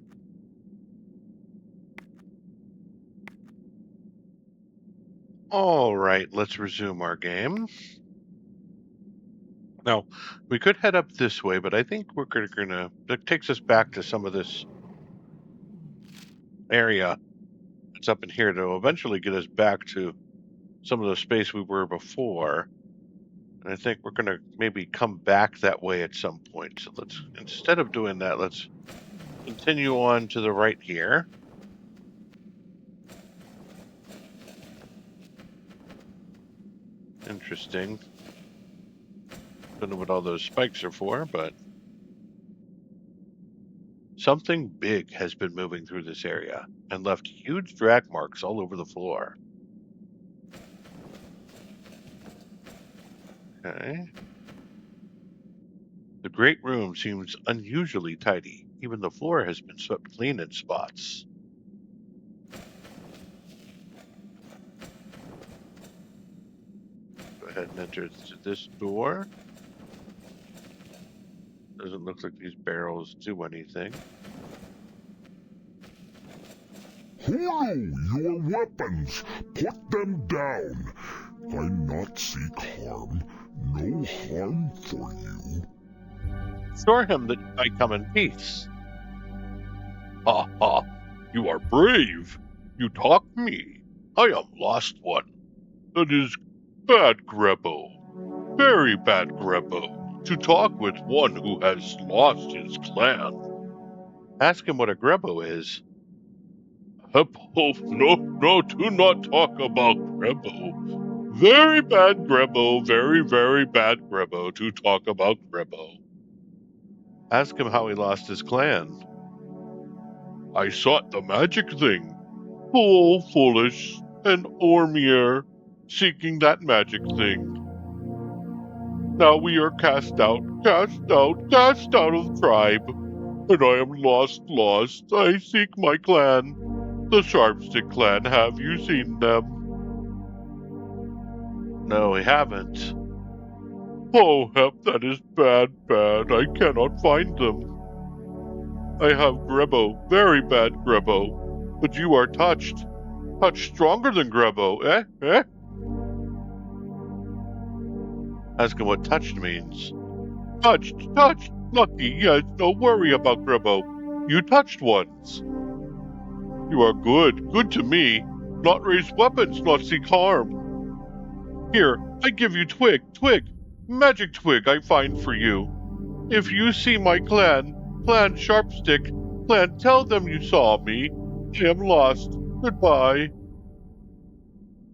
All right, let's resume our game. Now, we could head up this way, but I think we're gonna. That takes us back to some of this area that's up in here to eventually get us back to some of the space we were before. And I think we're gonna maybe come back that way at some point. So let's, instead of doing that, let's continue on to the right here. Interesting. Don't know what all those spikes are for, but something big has been moving through this area and left huge drag marks all over the floor. Okay. The great room seems unusually tidy. Even the floor has been swept clean in spots. Go ahead and enter this door. Doesn't look like these barrels do anything. Hollow your weapons! Put them down! I not seek harm. No harm for you. Assure him that I come in peace. Ha ha! You are brave! You talk me! I am lost one. That is bad, Grebo. Very bad, Grebo. To talk with one who has lost his clan. Ask him what a Grebo is. No, do not talk about Grebo. Very bad Grebo, very, very bad Grebo to talk about Grebo. Ask him how he lost his clan. I sought the magic thing. Fool, foolish, and Ormir, seeking that magic thing. Now we are cast out of the tribe. And I am lost. I seek my clan. The Sharpstick clan, have you seen them? No, we haven't. Oh, help, that is bad. I cannot find them. I have Grebo, very bad Grebo. But you are touched stronger than Grebo, eh? Ask him what touched means. Touched, lucky, yes, no worry about Grebo. You touched once. You are good to me. Not raise weapons, not seek harm. Here, I give you twig, magic twig I find for you. If you see my clan Sharpstick, tell them you saw me. I am lost. Goodbye.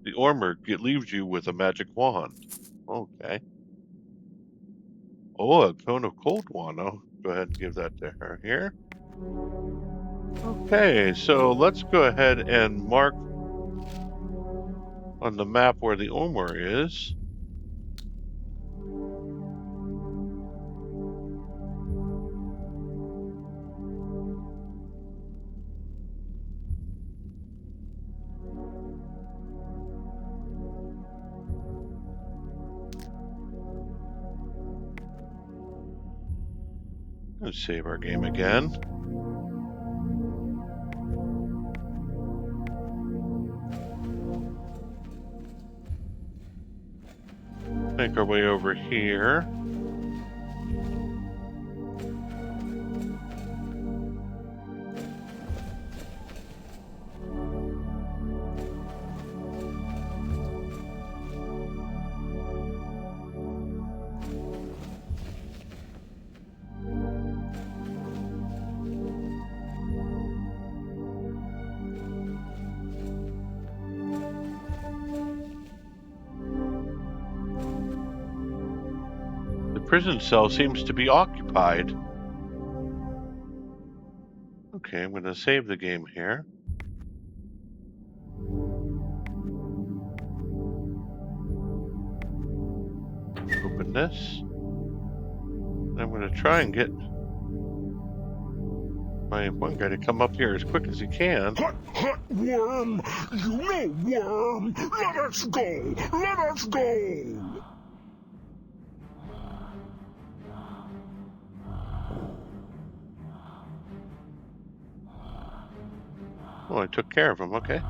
The Ormer leaves you with a magic wand. Okay. Oh, a cone of cold wand. I'll go ahead and give that to her here. Okay, so let's go ahead and mark on the map where the Ormer is. Let's save our game again. Make our way over here. The prison cell seems to be occupied. Okay, I'm going to save the game here. Open this. I'm going to try and get my one guy to come up here as quick as he can. Hut, worm! You know worm! Let us go! Let us go! Oh, I took care of him, okay.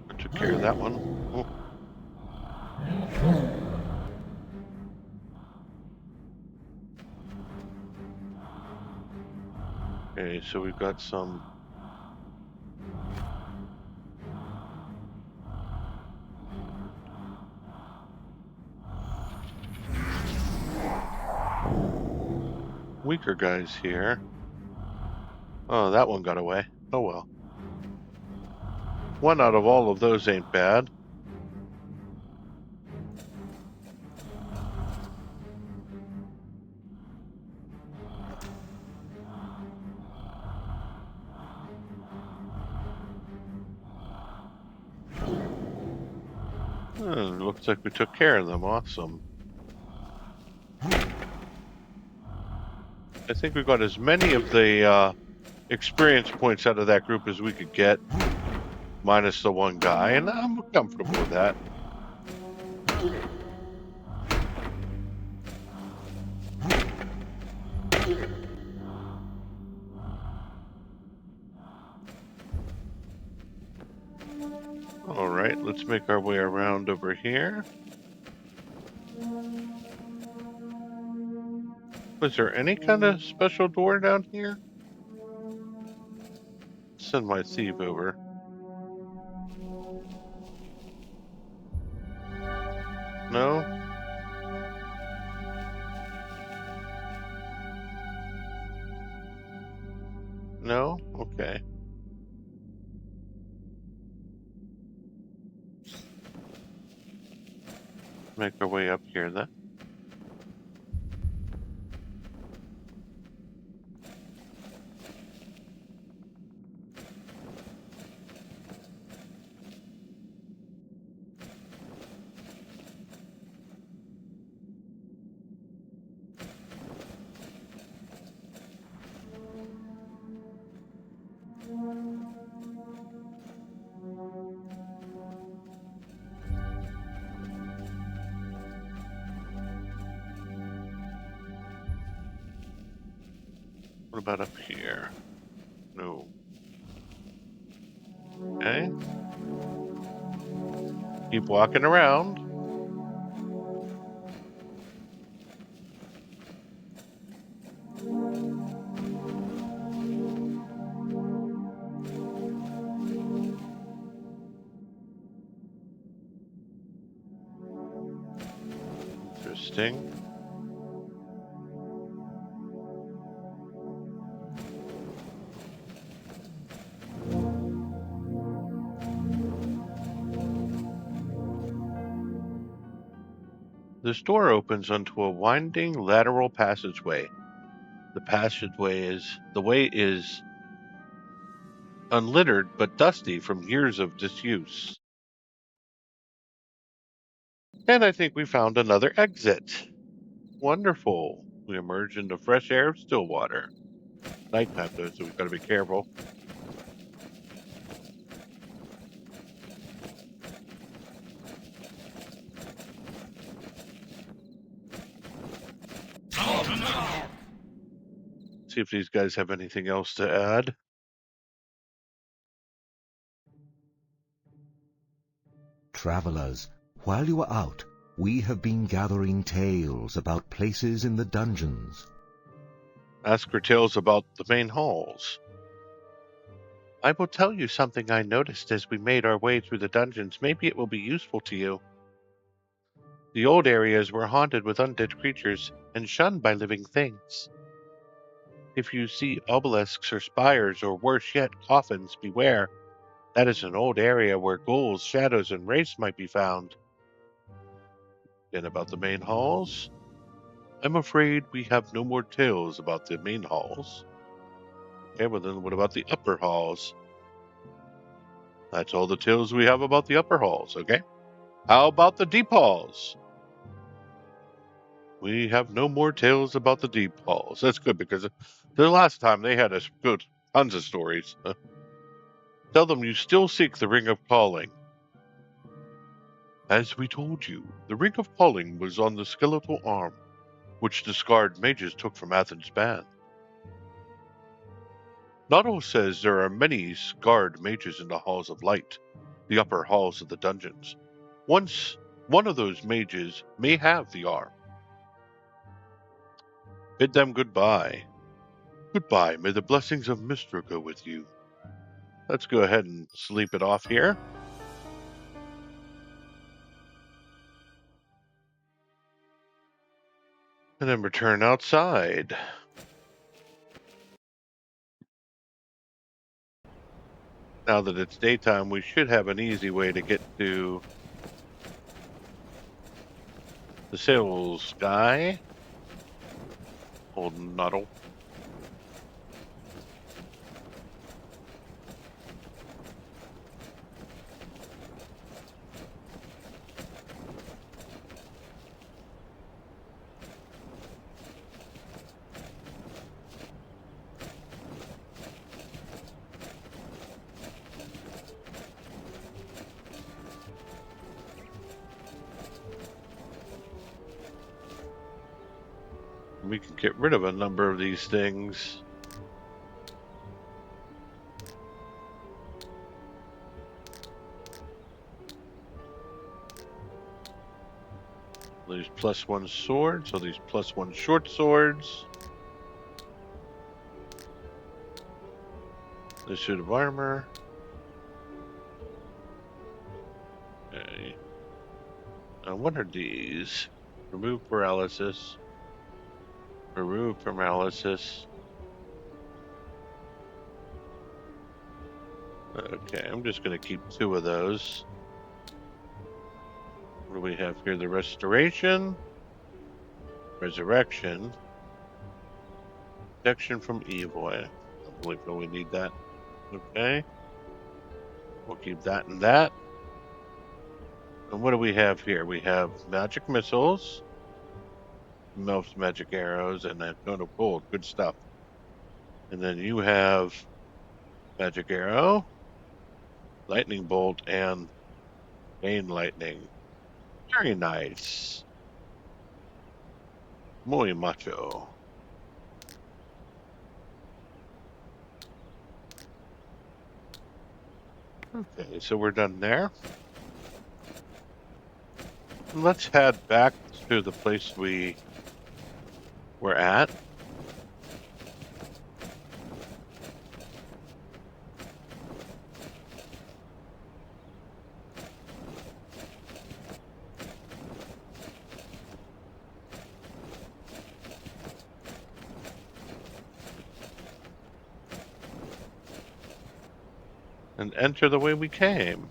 I took care of that one. Oh. Okay, so we've got some weaker guys here. Oh, that one got away. Oh well. One out of all of those ain't bad. Oh, looks like we took care of them. Awesome. I think we got as many of the experience points out of that group as we could get, minus the one guy, and I'm comfortable with that. All right, let's make our way around over here. Was there any kind of special door down here? Send my thief over. No? Make our way up here then. What about up here? No. Okay. Keep walking around. Interesting. This door opens onto a winding lateral passageway. The way is unlittered but dusty from years of disuse. And I think we found another exit. Wonderful. We emerge into fresh air of still water. Nighttime though, so we've got to be careful. See if these guys have anything else to add. Travelers, while you are out, we have been gathering tales about places in the dungeons. Ask for tales about the main halls. I will tell you something I noticed as we made our way through the dungeons. Maybe it will be useful to you. The old areas were haunted with undead creatures and shunned by living things. If you see obelisks or spires, or worse yet, coffins, beware. That is an old area where ghouls, shadows, and wraiths might be found. And about the main halls? I'm afraid we have no more tales about the main halls. Okay, well then what about the upper halls? That's all the tales we have about the upper halls, okay? How about the deep halls? We have no more tales about the deep halls. That's good, because the last time they had us good tons of stories. Tell them you still seek the Ring of Calling. As we told you, the Ring of Calling was on the skeletal arm, which the scarred mages took from Athens' band. Notto says there are many scarred mages in the Halls of Light, the upper halls of the dungeons. Once one of those mages may have the arm. Bid them goodbye. Goodbye, may the blessings of Mystra go with you. Let's go ahead and sleep it off here. And then return outside. Now that it's daytime, we should have an easy way to get to the sales guy. Old Nuddle. We can get rid of a number of these things. These +1 swords, so these +1 short swords. This suit of armor. Okay. Now, what are these? Remove paralysis. Remove paralysis. Okay, I'm just going to keep 2 of those. What do we have here? The restoration, resurrection, protection from evil. I don't believe we need that. Okay. We'll keep that and that. And what do we have here? We have magic missiles, most magic arrows, and a cone of gold. Good stuff. And then you have magic arrow, lightning bolt, and chain lightning. Very nice. Muy macho. Okay, so we're done there. Let's head back to the place we were at. And enter the way we came.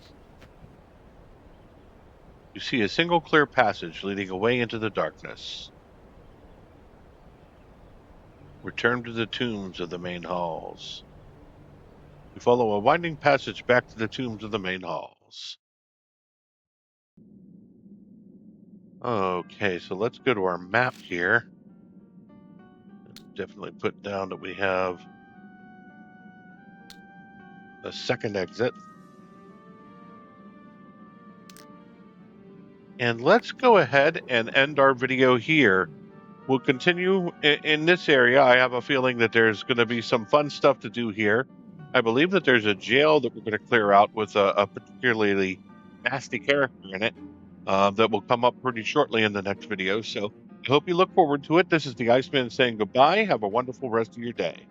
You see a single clear passage leading away into the darkness. Return to the tombs of the main halls. You follow a winding passage back to the tombs of the main halls. Okay, so let's go to our map here. Definitely put down that we have a second exit. And let's go ahead and end our video here. We'll continue in this area. I have a feeling that there's going to be some fun stuff to do here. I believe that there's a jail that we're going to clear out with a particularly nasty character in it that will come up pretty shortly in the next video. So I hope you look forward to it. This is the Iceman saying goodbye. Have a wonderful rest of your day.